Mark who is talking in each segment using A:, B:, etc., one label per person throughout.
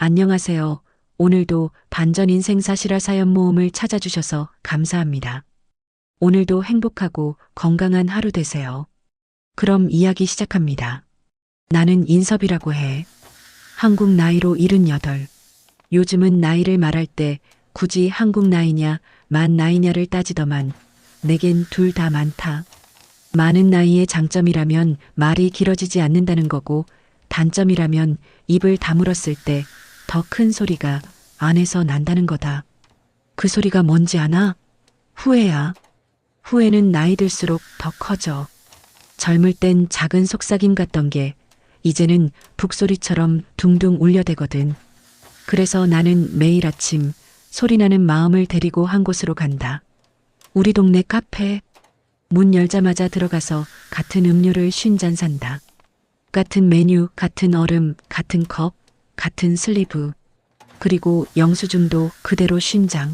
A: 안녕하세요. 오늘도 반전 인생 사실화 사연 모음을 찾아주셔서 감사합니다. 오늘도 행복하고 건강한 하루 되세요. 그럼 이야기 시작합니다. 나는 인섭이라고 해. 한국 나이로 78. 요즘은 나이를 말할 때 굳이 한국 나이냐, 만 나이냐를 따지더만 내겐 둘 다 많다. 많은 나이의 장점이라면 말이 길어지지 않는다는 거고 단점이라면 입을 다물었을 때 더 큰 소리가 안에서 난다는 거다. 그 소리가 뭔지 아나? 후회야. 후회는 나이 들수록 더 커져. 젊을 땐 작은 속삭임 같던 게 이제는 북소리처럼 둥둥 울려대거든. 그래서 나는 매일 아침 소리나는 마음을 데리고 한 곳으로 간다. 우리 동네 카페. 문 열자마자 들어가서 같은 음료를 50잔 산다. 같은 메뉴, 같은 얼음, 같은 컵, 같은 슬리브. 그리고 영수증도 그대로 50장.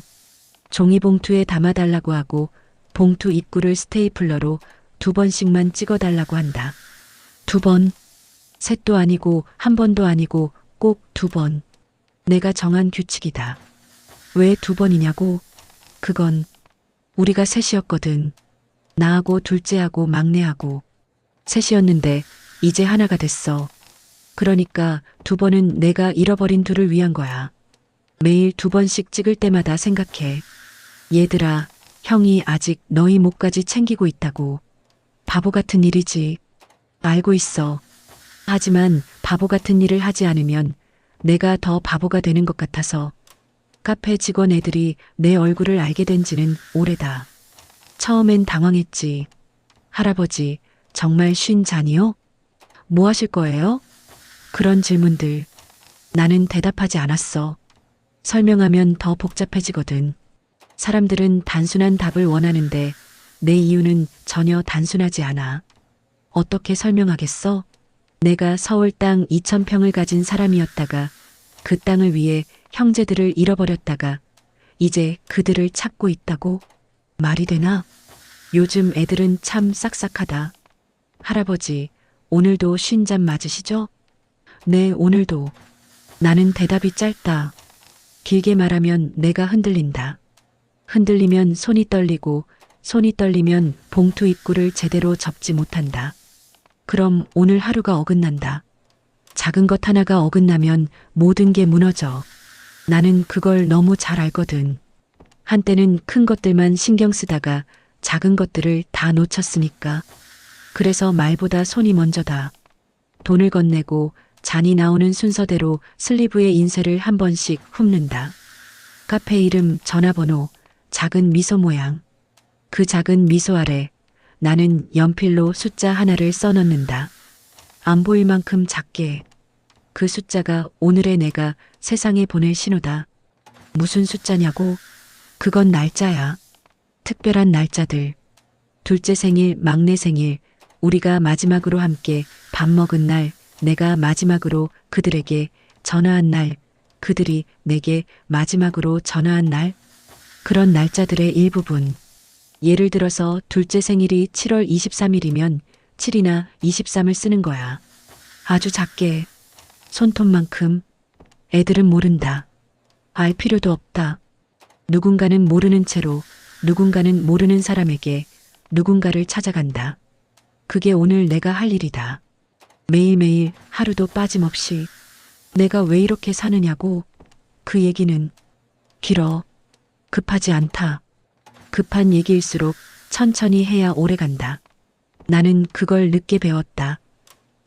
A: 종이봉투에 담아달라고 하고 봉투 입구를 스테이플러로 2번씩만 찍어달라고 한다. 2번. 셋도 아니고 한 번도 아니고 꼭 2번. 내가 정한 규칙이다. 왜 2번이냐고? 그건 우리가 셋이었거든. 나하고 둘째하고 막내하고. 셋이었는데 이제 하나가 됐어. 그러니까 2번은 내가 잃어버린 둘을 위한 거야. 매일 2번씩 찍을 때마다 생각해. 얘들아, 형이 아직 너희 목까지 챙기고 있다고. 바보 같은 일이지. 알고 있어. 하지만 바보 같은 일을 하지 않으면 내가 더 바보가 되는 것 같아서. 카페 직원 애들이 내 얼굴을 알게 된 지는 오래다. 처음엔 당황했지. 할아버지, 정말 50잔이요? 뭐 하실 거예요? 그런 질문들. 나는 대답하지 않았어. 설명하면 더 복잡해지거든. 사람들은 단순한 답을 원하는데 내 이유는 전혀 단순하지 않아. 어떻게 설명하겠어? 내가 서울 땅 2,000평을 가진 사람이었다가 그 땅을 위해 형제들을 잃어버렸다가 이제 그들을 찾고 있다고? 말이 되나? 요즘 애들은 참 싹싹하다. 할아버지, 오늘도 50잔 맞으시죠? 네, 오늘도. 나는 대답이 짧다. 길게 말하면 내가 흔들린다. 흔들리면 손이 떨리고 손이 떨리면 봉투 입구를 제대로 접지 못한다. 그럼 오늘 하루가 어긋난다. 작은 것 하나가 어긋나면 모든 게 무너져. 나는 그걸 너무 잘 알거든. 한때는 큰 것들만 신경 쓰다가 작은 것들을 다 놓쳤으니까. 그래서 말보다 손이 먼저다. 돈을 건네고 잔이 나오는 순서대로 슬리브에 인쇄를 한 번씩 훑는다. 카페 이름, 전화번호, 작은 미소 모양. 그 작은 미소 아래 나는 연필로 숫자 하나를 써넣는다. 안 보일 만큼 작게. 그 숫자가 오늘의 내가 세상에 보낼 신호다. 무슨 숫자냐고? 그건 날짜야. 특별한 날짜들. 둘째 생일, 막내 생일, 우리가 마지막으로 함께 밥 먹은 날, 내가 마지막으로 그들에게 전화한 날, 그들이 내게 마지막으로 전화한 날. 그런 날짜들의 일부분. 예를 들어서 둘째 생일이 7월 23일이면 7이나 23을 쓰는 거야. 아주 작게. 손톱만큼. 애들은 모른다. 알 필요도 없다. 누군가는 모르는 채로 누군가는 모르는 사람에게 누군가를 찾아간다. 그게 오늘 내가 할 일이다. 매일매일 하루도 빠짐없이. 내가 왜 이렇게 사느냐고? 그 얘기는 길어. 급하지 않다. 급한 얘기일수록 천천히 해야 오래 간다. 나는 그걸 늦게 배웠다.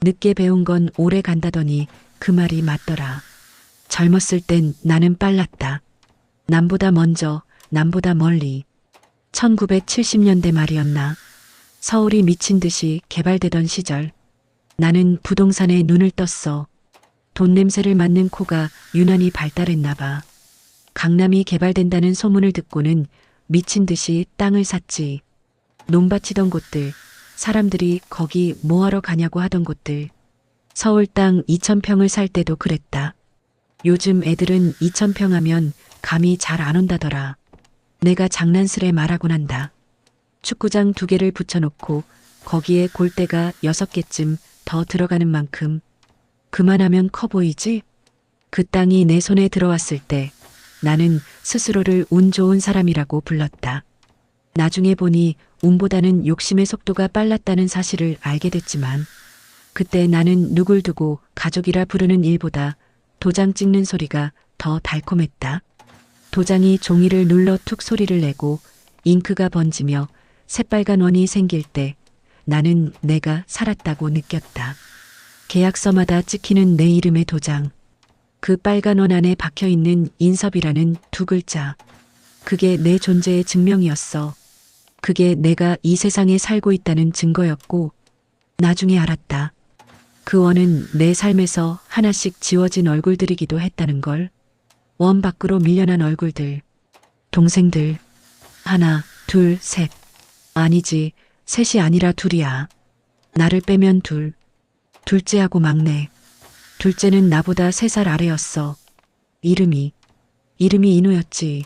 A: 늦게 배운 건 오래 간다더니 그 말이 맞더라. 젊었을 땐 나는 빨랐다. 남보다 먼저, 남보다 멀리. 1970년대 말이었나. 서울이 미친 듯이 개발되던 시절. 나는 부동산에 눈을 떴어. 돈 냄새를 맡는 코가 유난히 발달했나 봐. 강남이 개발된다는 소문을 듣고는 미친 듯이 땅을 샀지. 논밭이던 곳들, 사람들이 거기 뭐하러 가냐고 하던 곳들. 서울 땅 2,000평을 살 때도 그랬다. 요즘 애들은 2,000평 하면 감이 잘 안 온다더라. 내가 장난스레 말하곤 한다. 축구장 2개를 붙여놓고 거기에 골대가 6개쯤 더 들어가는 만큼. 그만하면 커 보이지? 그 땅이 내 손에 들어왔을 때 나는 스스로를 운 좋은 사람이라고 불렀다. 나중에 보니 운보다는 욕심의 속도가 빨랐다는 사실을 알게 됐지만 그때 나는 누굴 두고 가족이라 부르는 일보다 도장 찍는 소리가 더 달콤했다. 도장이 종이를 눌러 툭 소리를 내고 잉크가 번지며 새빨간 원이 생길 때 나는 내가 살았다고 느꼈다. 계약서마다 찍히는 내 이름의 도장. 그 빨간 원 안에 박혀있는 인섭이라는 두 글자. 그게 내 존재의 증명이었어. 그게 내가 이 세상에 살고 있다는 증거였고 나중에 알았다. 그 원은 내 삶에서 하나씩 지워진 얼굴들이기도 했다는 걸. 원 밖으로 밀려난 얼굴들. 동생들. 하나, 둘, 셋. 아니지, 셋이 아니라 둘이야. 나를 빼면 둘. 둘째하고 막내. 둘째는 나보다 3살 아래였어. 이름이 인호였지.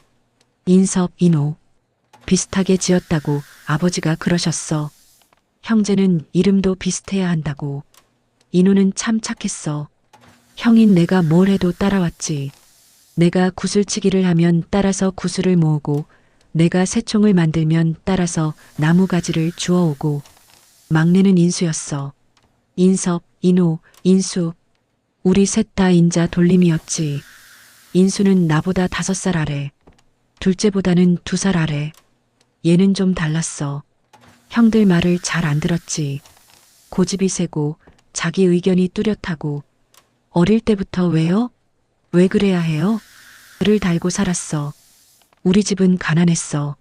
A: 인섭, 인호. 비슷하게 지었다고 아버지가 그러셨어. 형제는 이름도 비슷해야 한다고. 인호는 참 착했어. 형인 내가 뭘 해도 따라왔지. 내가 구슬치기를 하면 따라서 구슬을 모으고 내가 새총을 만들면 따라서 나무가지를 주워오고. 막내는 인수였어. 인섭, 인호, 인수. 우리 셋 다 인자 돌림이었지. 인수는 나보다 5살 아래. 둘째보다는 2살 아래. 얘는 좀 달랐어. 형들 말을 잘 안 들었지. 고집이 세고 자기 의견이 뚜렷하고 어릴 때부터 왜요? 왜 그래야 해요? 를 달고 살았어. 우리 집은 가난했어.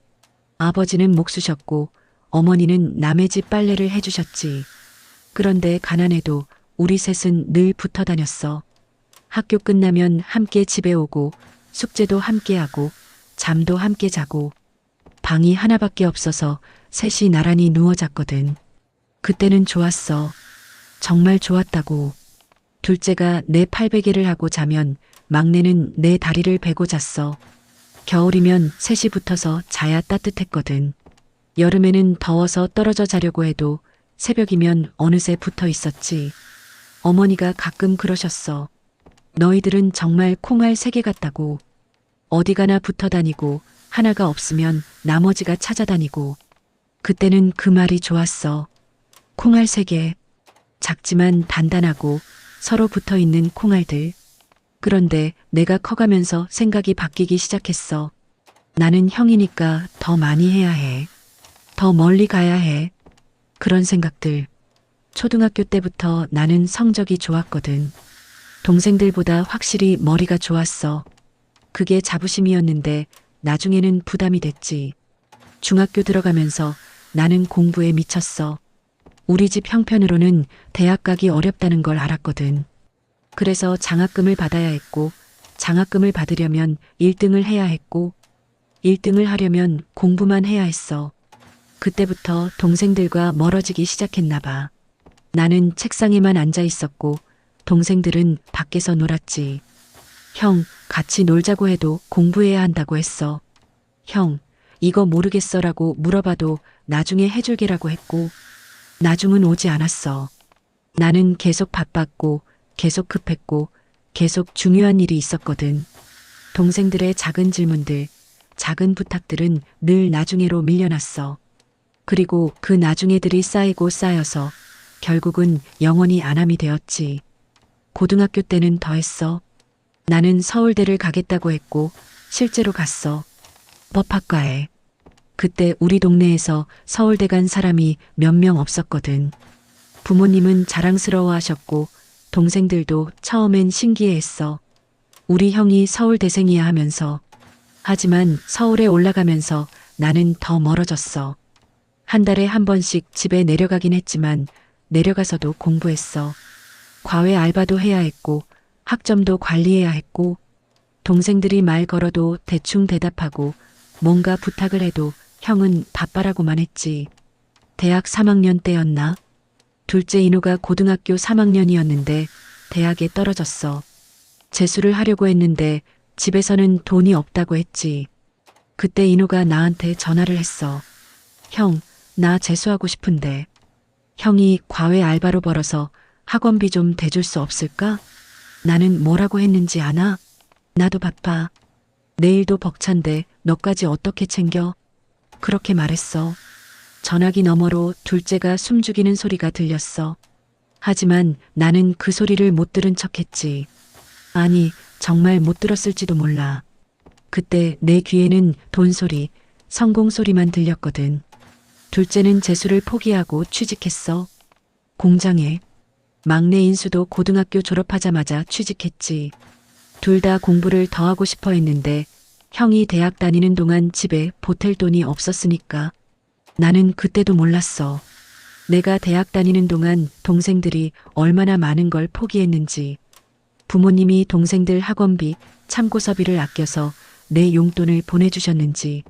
A: 아버지는 목수셨고 어머니는 남의 집 빨래를 해주셨지. 그런데 가난해도 우리 셋은 늘 붙어 다녔어. 학교 끝나면 함께 집에 오고 숙제도 함께 하고 잠도 함께 자고. 방이 하나밖에 없어서 셋이 나란히 누워 잤거든. 그때는 좋았어. 정말 좋았다고. 둘째가 내 팔베개를 하고 자면 막내는 내 다리를 베고 잤어. 겨울이면 셋이 붙어서 자야 따뜻했거든. 여름에는 더워서 떨어져 자려고 해도 새벽이면 어느새 붙어 있었지. 어머니가 가끔 그러셨어. 너희들은 정말 콩알 3개 같다고. 어디 가나 붙어 다니고 하나가 없으면 나머지가 찾아다니고. 그때는 그 말이 좋았어. 콩알 3개. 작지만 단단하고 서로 붙어 있는 콩알들. 그런데 내가 커가면서 생각이 바뀌기 시작했어. 나는 형이니까 더 많이 해야 해. 더 멀리 가야 해. 그런 생각들. 초등학교 때부터 나는 성적이 좋았거든. 동생들보다 확실히 머리가 좋았어. 그게 자부심이었는데 나중에는 부담이 됐지. 중학교 들어가면서 나는 공부에 미쳤어. 우리 집 형편으로는 대학 가기 어렵다는 걸 알았거든. 그래서 장학금을 받아야 했고, 장학금을 받으려면 1등을 해야 했고, 1등을 하려면 공부만 해야 했어. 그때부터 동생들과 멀어지기 시작했나 봐. 나는 책상에만 앉아 있었고 동생들은 밖에서 놀았지. 형, 같이 놀자고 해도 공부해야 한다고 했어. 형, 이거 모르겠어라고 물어봐도 나중에 해줄게라고 했고 나중은 오지 않았어. 나는 계속 바빴고 계속 급했고 계속 중요한 일이 있었거든. 동생들의 작은 질문들, 작은 부탁들은 늘 나중에로 밀려났어. 그리고 그 나중에들이 쌓이고 쌓여서 결국은 영원히 안함이 되었지. 고등학교 때는 더했어. 나는 서울대를 가겠다고 했고 실제로 갔어. 법학과에. 그때 우리 동네에서 서울대 간 사람이 몇 명 없었거든. 부모님은 자랑스러워하셨고 동생들도 처음엔 신기해했어. 우리 형이 서울대생이야 하면서. 하지만 서울에 올라가면서 나는 더 멀어졌어. 한 달에 한 번씩 집에 내려가긴 했지만 내려가서도 공부했어. 과외 알바도 해야 했고 학점도 관리해야 했고 동생들이 말 걸어도 대충 대답하고 뭔가 부탁을 해도 형은 바빠라고만 했지. 대학 3학년 때였나? 둘째 인호가 고등학교 3학년이었는데 대학에 떨어졌어. 재수를 하려고 했는데 집에서는 돈이 없다고 했지. 그때 인호가 나한테 전화를 했어. 형, 나 재수하고 싶은데. 형이 과외 알바로 벌어서 학원비 좀 대줄 수 없을까? 나는 뭐라고 했는지 아나? 나도 바빠. 내일도 벅찬데 너까지 어떻게 챙겨? 그렇게 말했어. 전화기 너머로 둘째가 숨죽이는 소리가 들렸어. 하지만 나는 그 소리를 못 들은 척했지. 아니, 정말 못 들었을지도 몰라. 그때 내 귀에는 돈 소리, 성공 소리만 들렸거든. 둘째는 재수를 포기하고 취직했어. 공장에. 막내 인수도 고등학교 졸업하자마자 취직했지. 둘 다 공부를 더 하고 싶어 했는데 형이 대학 다니는 동안 집에 보탤 돈이 없었으니까. 나는 그때도 몰랐어. 내가 대학 다니는 동안 동생들이 얼마나 많은 걸 포기했는지. 부모님이 동생들 학원비, 참고서비를 아껴서 내 용돈을 보내주셨는지.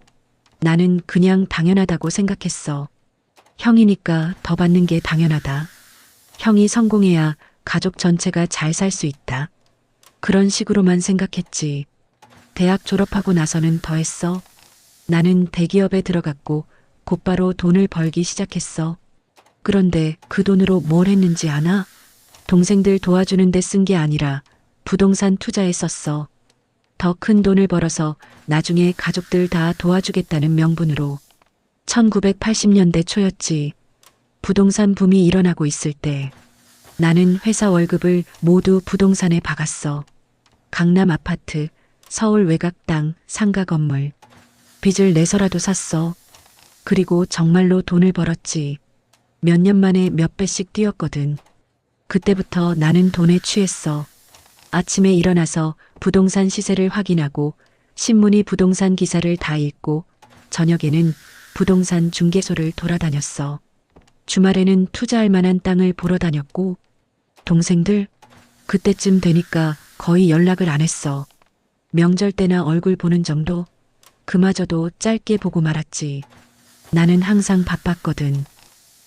A: 나는 그냥 당연하다고 생각했어. 형이니까 더 받는 게 당연하다. 형이 성공해야 가족 전체가 잘 살 수 있다. 그런 식으로만 생각했지. 대학 졸업하고 나서는 더 했어. 나는 대기업에 들어갔고 곧바로 돈을 벌기 시작했어. 그런데 그 돈으로 뭘 했는지 아나? 동생들 도와주는 데 쓴 게 아니라 부동산 투자에 썼어. 더 큰 돈을 벌어서 나중에 가족들 다 도와주겠다는 명분으로. 1980년대 초였지. 부동산 붐이 일어나고 있을 때 나는 회사 월급을 모두 부동산에 박았어. 강남 아파트, 서울 외곽 땅, 상가 건물. 빚을 내서라도 샀어. 그리고 정말로 돈을 벌었지. 몇 년 만에 몇 배씩 뛰었거든. 그때부터 나는 돈에 취했어. 아침에 일어나서 부동산 시세를 확인하고 신문이 부동산 기사를 다 읽고 저녁에는 부동산 중개소를 돌아다녔어. 주말에는 투자할 만한 땅을 보러 다녔고 동생들 그때쯤 되니까 거의 연락을 안 했어. 명절 때나 얼굴 보는 정도? 그마저도 짧게 보고 말았지. 나는 항상 바빴거든.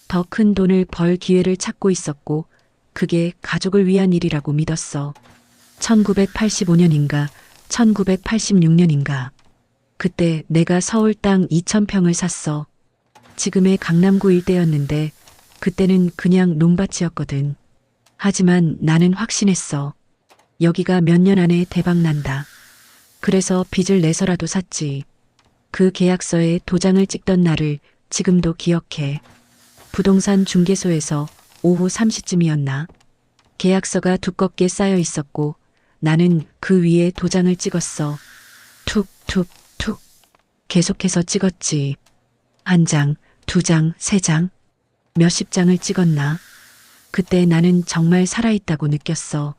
A: 더 큰 돈을 벌 기회를 찾고 있었고 그게 가족을 위한 일이라고 믿었어. 1985년인가 1986년인가 그때 내가 서울 땅 2,000평을 샀어. 지금의 강남구 일대였는데 그때는 그냥 논밭이었거든. 하지만 나는 확신했어. 여기가 몇 년 안에 대박 난다. 그래서 빚을 내서라도 샀지. 그 계약서에 도장을 찍던 날을 지금도 기억해. 부동산 중개소에서 오후 3시쯤이었나? 계약서가 두껍게 쌓여 있었고 나는 그 위에 도장을 찍었어. 툭, 툭, 툭. 계속해서 찍었지. 한 장, 두 장, 세 장. 몇십 장을 찍었나? 그때 나는 정말 살아있다고 느꼈어.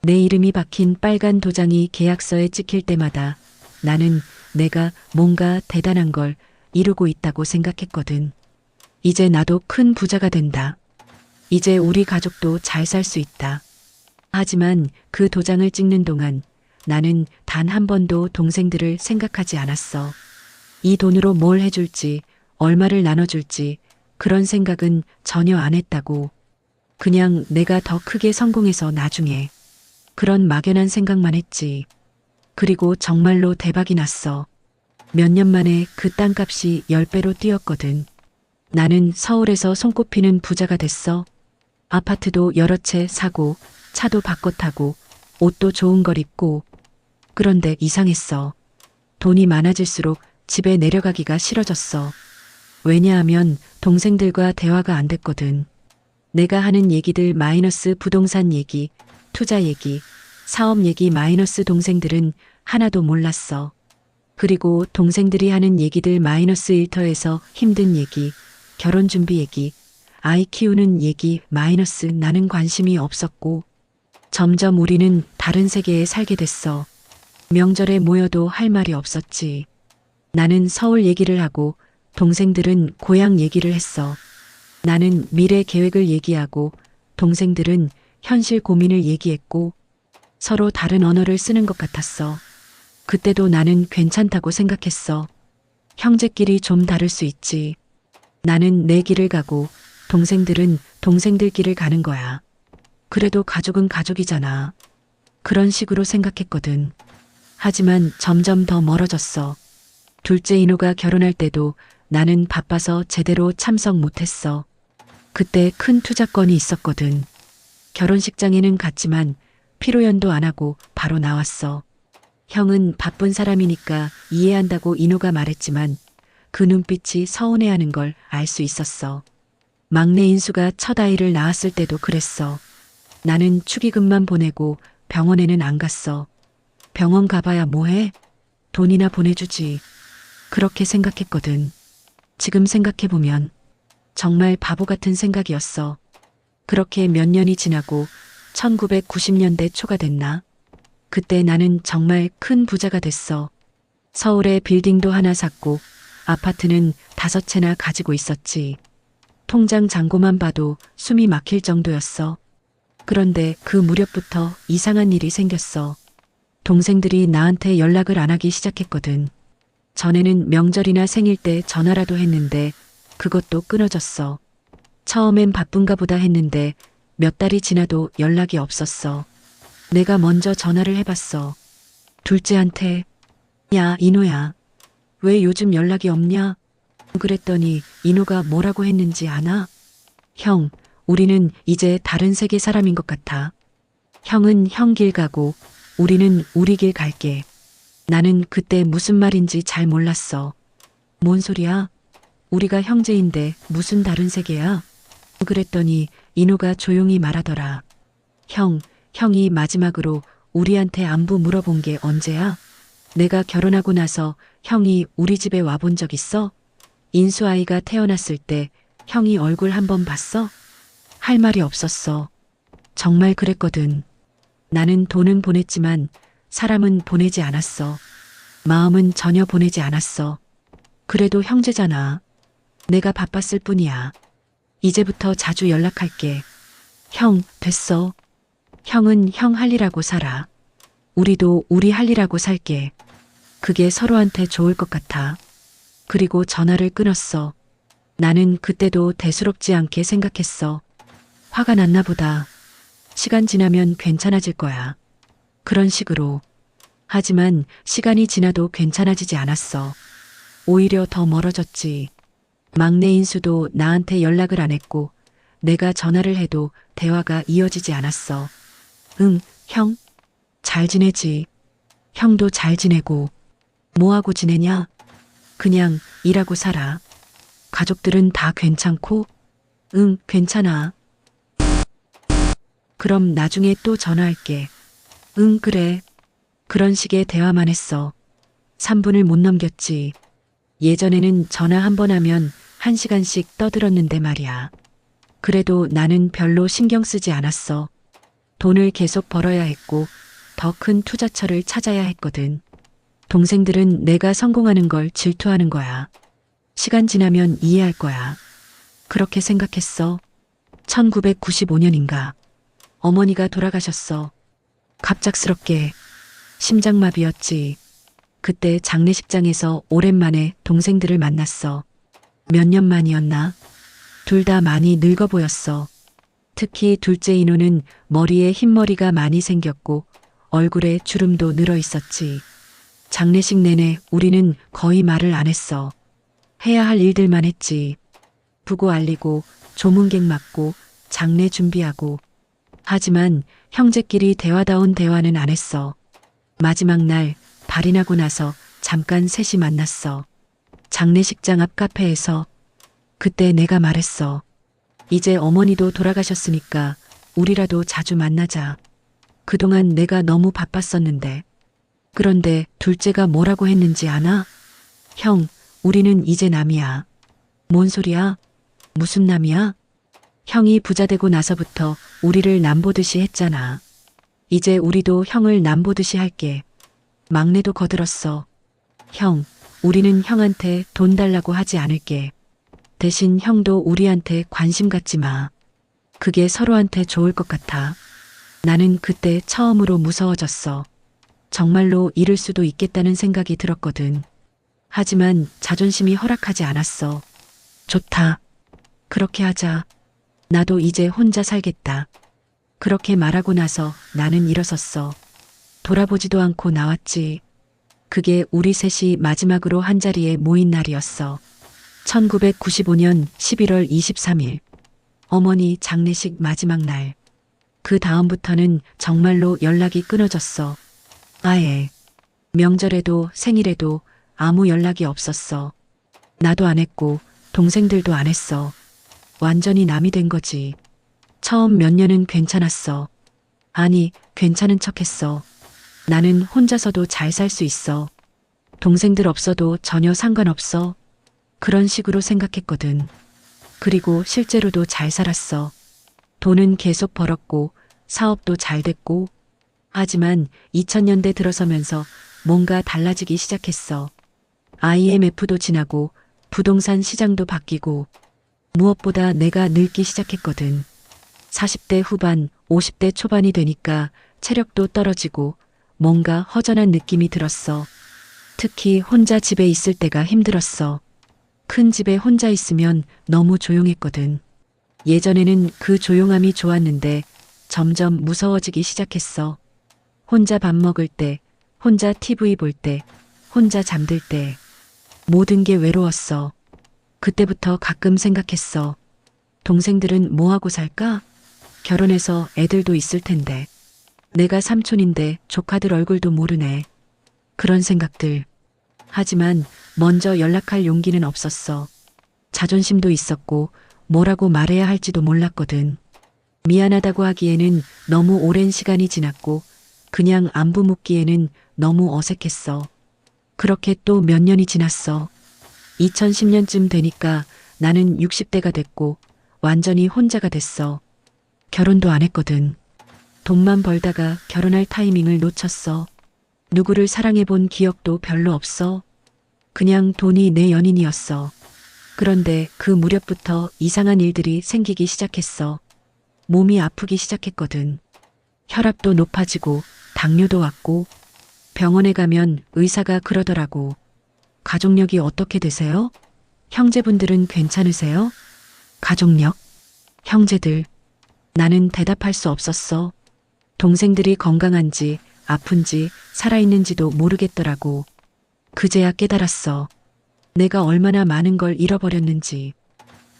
A: 내 이름이 박힌 빨간 도장이 계약서에 찍힐 때마다 나는 내가 뭔가 대단한 걸 이루고 있다고 생각했거든. 이제 나도 큰 부자가 된다. 이제 우리 가족도 잘 살 수 있다. 하지만 그 도장을 찍는 동안 나는 단 한 번도 동생들을 생각하지 않았어. 이 돈으로 뭘 해줄지, 얼마를 나눠줄지 그런 생각은 전혀 안 했다고. 그냥 내가 더 크게 성공해서 나중에. 그런 막연한 생각만 했지. 그리고 정말로 대박이 났어. 몇 년 만에 그 땅값이 10배로 뛰었거든. 나는 서울에서 손꼽히는 부자가 됐어. 아파트도 여러 채 사고, 차도 바꿔 타고, 옷도 좋은 걸 입고. 그런데 이상했어. 돈이 많아질수록 집에 내려가기가 싫어졌어. 왜냐하면 동생들과 대화가 안 됐거든. 내가 하는 얘기들 마이너스 부동산 얘기, 투자 얘기, 사업 얘기 마이너스 동생들은 하나도 몰랐어. 그리고 동생들이 하는 얘기들 마이너스 일터에서 힘든 얘기, 결혼 준비 얘기, 아이 키우는 얘기 마이너스 나는 관심이 없었고 점점 우리는 다른 세계에 살게 됐어. 명절에 모여도 할 말이 없었지. 나는 서울 얘기를 하고 동생들은 고향 얘기를 했어. 나는 미래 계획을 얘기하고 동생들은 현실 고민을 얘기했고 서로 다른 언어를 쓰는 것 같았어. 그때도 나는 괜찮다고 생각했어. 형제끼리 좀 다를 수 있지. 나는 내 길을 가고 동생들은 동생들 길을 가는 거야. 그래도 가족은 가족이잖아. 그런 식으로 생각했거든. 하지만 점점 더 멀어졌어. 둘째 인호가 결혼할 때도 나는 바빠서 제대로 참석 못했어. 그때 큰 투자건이 있었거든. 결혼식장에는 갔지만 피로연도 안 하고 바로 나왔어. 형은 바쁜 사람이니까 이해한다고 인호가 말했지만 그 눈빛이 서운해하는 걸 알 수 있었어. 막내 인수가 첫 아이를 낳았을 때도 그랬어. 나는 축의금만 보내고 병원에는 안 갔어. 병원 가봐야 뭐해? 돈이나 보내주지. 그렇게 생각했거든. 지금 생각해보면 정말 바보 같은 생각이었어. 그렇게 몇 년이 지나고 1990년대 초가 됐나? 그때 나는 정말 큰 부자가 됐어. 서울에 빌딩도 하나 샀고 아파트는 5채나 가지고 있었지. 통장 잔고만 봐도 숨이 막힐 정도였어. 그런데 그 무렵부터 이상한 일이 생겼어. 동생들이 나한테 연락을 안 하기 시작했거든. 전에는 명절이나 생일 때 전화라도 했는데 그것도 끊어졌어. 처음엔 바쁜가 보다 했는데 몇 달이 지나도 연락이 없었어. 내가 먼저 전화를 해봤어. 둘째한테 야, 인호야. 왜 요즘 연락이 없냐? 그랬더니 인호가 뭐라고 했는지 아나? 형, 우리는 이제 다른 세계 사람인 것 같아. 형은 형 길 가고 우리는 우리 길 갈게. 나는 그때 무슨 말인지 잘 몰랐어. 뭔 소리야? 우리가 형제인데 무슨 다른 세계야? 그랬더니 인호가 조용히 말하더라. 형이 마지막으로 우리한테 안부 물어본 게 언제야? 내가 결혼하고 나서 형이 우리 집에 와본 적 있어? 인수 아이가 태어났을 때 형이 얼굴 한번 봤어? 할 말이 없었어. 정말 그랬거든. 나는 돈은 보냈지만 사람은 보내지 않았어. 마음은 전혀 보내지 않았어. 그래도 형제잖아. 내가 바빴을 뿐이야. 이제부터 자주 연락할게. 형, 됐어. 형은 형 할 일하고 살아. 우리도 우리 할 일하고 살게. 그게 서로한테 좋을 것 같아. 그리고 전화를 끊었어. 나는 그때도 대수롭지 않게 생각했어. 화가 났나 보다. 시간 지나면 괜찮아질 거야. 그런 식으로. 하지만 시간이 지나도 괜찮아지지 않았어. 오히려 더 멀어졌지. 막내 인수도 나한테 연락을 안 했고 내가 전화를 해도 대화가 이어지지 않았어. 응, 형? 잘 지내지. 형도 잘 지내고. 뭐하고 지내냐? 그냥 일하고 살아. 가족들은 다 괜찮고? 응, 괜찮아. 그럼 나중에 또 전화할게. 응, 그래. 그런 식의 대화만 했어. 3분을 못 넘겼지. 예전에는 전화 한 번 하면 1시간씩 떠들었는데 말이야. 그래도 나는 별로 신경 쓰지 않았어. 돈을 계속 벌어야 했고 더 큰 투자처를 찾아야 했거든. 동생들은 내가 성공하는 걸 질투하는 거야. 시간 지나면 이해할 거야. 그렇게 생각했어. 1995년인가. 어머니가 돌아가셨어. 갑작스럽게. 심장마비였지. 그때 장례식장에서 오랜만에 동생들을 만났어. 몇 년 만이었나? 둘 다 많이 늙어 보였어. 특히 둘째 인호는 머리에 흰머리가 많이 생겼고 얼굴에 주름도 늘어 있었지. 장례식 내내 우리는 거의 말을 안 했어. 해야 할 일들만 했지. 부고 알리고 조문객 맞고 장례 준비하고. 하지만 형제끼리 대화다운 대화는 안 했어. 마지막 날 발인하고 나서 잠깐 셋이 만났어. 장례식장 앞 카페에서. 그때 내가 말했어. 이제 어머니도 돌아가셨으니까 우리라도 자주 만나자. 그동안 내가 너무 바빴었는데. 그런데 둘째가 뭐라고 했는지 아나? 형, 우리는 이제 남이야. 뭔 소리야? 무슨 남이야? 형이 부자 되고 나서부터 우리를 남보듯이 했잖아. 이제 우리도 형을 남보듯이 할게. 막내도 거들었어. 형, 우리는 형한테 돈 달라고 하지 않을게. 대신 형도 우리한테 관심 갖지 마. 그게 서로한테 좋을 것 같아. 나는 그때 처음으로 무서워졌어. 정말로 잃을 수도 있겠다는 생각이 들었거든. 하지만 자존심이 허락하지 않았어. 좋다. 그렇게 하자. 나도 이제 혼자 살겠다. 그렇게 말하고 나서 나는 일어섰어. 돌아보지도 않고 나왔지. 그게 우리 셋이 마지막으로 한자리에 모인 날이었어. 1995년 11월 23일. 어머니 장례식 마지막 날. 그 다음부터는 정말로 연락이 끊어졌어. 아예. 명절에도 생일에도 아무 연락이 없었어. 나도 안 했고 동생들도 안 했어. 완전히 남이 된 거지. 처음 몇 년은 괜찮았어. 아니, 괜찮은 척했어. 나는 혼자서도 잘 살 수 있어. 동생들 없어도 전혀 상관없어. 그런 식으로 생각했거든. 그리고 실제로도 잘 살았어. 돈은 계속 벌었고 사업도 잘 됐고. 하지만 2000년대 들어서면서 뭔가 달라지기 시작했어. IMF도 지나고 부동산 시장도 바뀌고 무엇보다 내가 늙기 시작했거든. 40대 후반, 50대 초반이 되니까 체력도 떨어지고 뭔가 허전한 느낌이 들었어. 특히 혼자 집에 있을 때가 힘들었어. 큰 집에 혼자 있으면 너무 조용했거든. 예전에는 그 조용함이 좋았는데 점점 무서워지기 시작했어. 혼자 밥 먹을 때, 혼자 TV 볼 때, 혼자 잠들 때 모든 게 외로웠어. 그때부터 가끔 생각했어. 동생들은 뭐하고 살까? 결혼해서 애들도 있을 텐데. 내가 삼촌인데 조카들 얼굴도 모르네. 그런 생각들. 하지만 먼저 연락할 용기는 없었어. 자존심도 있었고 뭐라고 말해야 할지도 몰랐거든. 미안하다고 하기에는 너무 오랜 시간이 지났고 그냥 안부 묻기에는 너무 어색했어. 그렇게 또 몇 년이 지났어. 2010년쯤 되니까 나는 60대가 됐고 완전히 혼자가 됐어. 결혼도 안 했거든. 돈만 벌다가 결혼할 타이밍을 놓쳤어. 누구를 사랑해 본 기억도 별로 없어. 그냥 돈이 내 연인이었어. 그런데 그 무렵부터 이상한 일들이 생기기 시작했어. 몸이 아프기 시작했거든. 혈압도 높아지고 당뇨도 왔고 병원에 가면 의사가 그러더라고. 가족력이 어떻게 되세요? 형제분들은 괜찮으세요? 가족력? 형제들. 나는 대답할 수 없었어. 동생들이 건강한지 아픈지 살아있는지도 모르겠더라고. 그제야 깨달았어. 내가 얼마나 많은 걸 잃어버렸는지.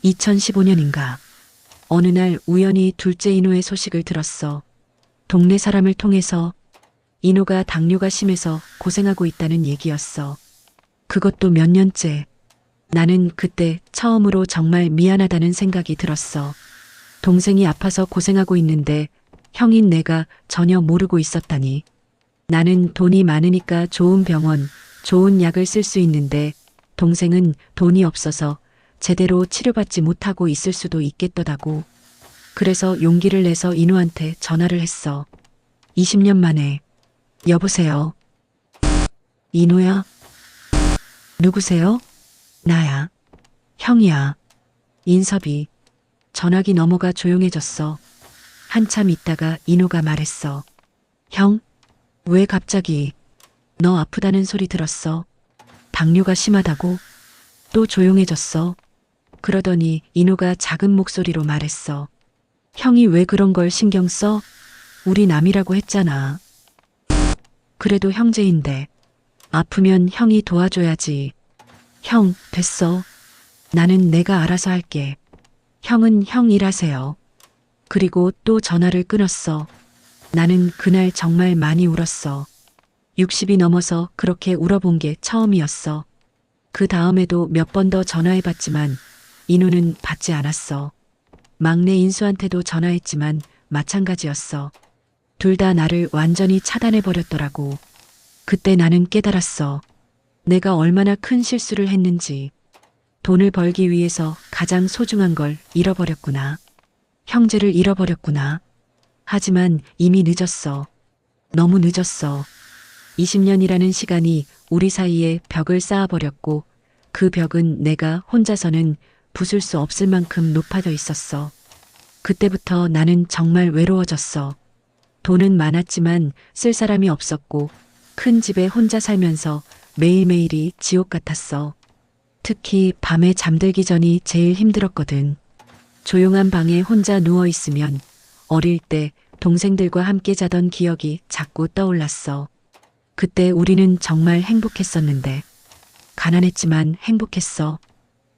A: 2015년인가. 어느 날 우연히 둘째 인호의 소식을 들었어. 동네 사람을 통해서 인호가 당뇨가 심해서 고생하고 있다는 얘기였어. 그것도 몇 년째. 나는 그때 처음으로 정말 미안하다는 생각이 들었어. 동생이 아파서 고생하고 있는데 형인 내가 전혀 모르고 있었다니. 나는 돈이 많으니까 좋은 병원, 좋은 약을 쓸 수 있는데 동생은 돈이 없어서 제대로 치료받지 못하고 있을 수도 있겠더라고. 그래서 용기를 내서 인호한테 전화를 했어. 20년 만에. 여보세요. 인호야? 누구세요? 나야. 형이야. 인섭이. 전화기 넘어가 조용해졌어. 한참 있다가 인호가 말했어. 형? 왜 갑자기? 너 아프다는 소리 들었어. 당뇨가 심하다고? 또 조용해졌어. 그러더니 인호가 작은 목소리로 말했어. 형이 왜 그런 걸 신경 써? 우리 남이라고 했잖아. 그래도 형제인데. 아프면 형이 도와줘야지. 형, 됐어. 나는 내가 알아서 할게. 형은 형 일하세요. 그리고 또 전화를 끊었어. 나는 그날 정말 많이 울었어. 60이 넘어서 그렇게 울어본 게 처음이었어. 그 다음에도 몇 번 더 전화해봤지만 인호는 받지 않았어. 막내 인수한테도 전화했지만 마찬가지였어. 둘 다 나를 완전히 차단해버렸더라고. 그때 나는 깨달았어. 내가 얼마나 큰 실수를 했는지. 돈을 벌기 위해서 가장 소중한 걸 잃어버렸구나. 형제를 잃어버렸구나. 하지만 이미 늦었어. 너무 늦었어. 20년이라는 시간이 우리 사이에 벽을 쌓아버렸고 그 벽은 내가 혼자서는 부술 수 없을 만큼 높아져 있었어. 그때부터 나는 정말 외로워졌어. 돈은 많았지만 쓸 사람이 없었고 큰 집에 혼자 살면서 매일매일이 지옥 같았어. 특히 밤에 잠들기 전이 제일 힘들었거든. 조용한 방에 혼자 누워있으면 어릴 때 동생들과 함께 자던 기억이 자꾸 떠올랐어. 그때 우리는 정말 행복했었는데. 가난했지만 행복했어.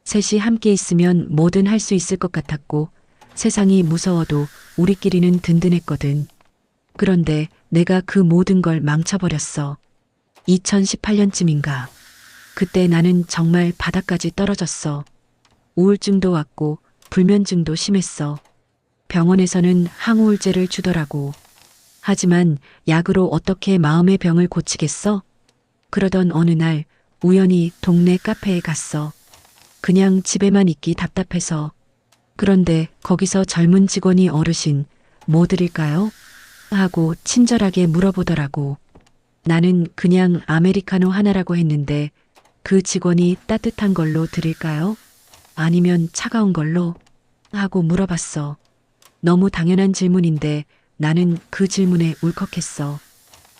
A: 셋이 함께 있으면 뭐든 할 수 있을 것 같았고 세상이 무서워도 우리끼리는 든든했거든. 그런데 내가 그 모든 걸 망쳐버렸어. 2018년쯤인가. 그때 나는 정말 바닥까지 떨어졌어. 우울증도 왔고 불면증도 심했어. 병원에서는 항우울제를 주더라고. 하지만 약으로 어떻게 마음의 병을 고치겠어? 그러던 어느 날 우연히 동네 카페에 갔어. 그냥 집에만 있기 답답해서. 그런데 거기서 젊은 직원이 어르신, 뭐 드릴까요? 하고 친절하게 물어보더라고. 나는 그냥 아메리카노 하나라고 했는데 그 직원이 따뜻한 걸로 드릴까요? 아니면 차가운 걸로? 하고 물어봤어. 너무 당연한 질문인데 나는 그 질문에 울컥했어.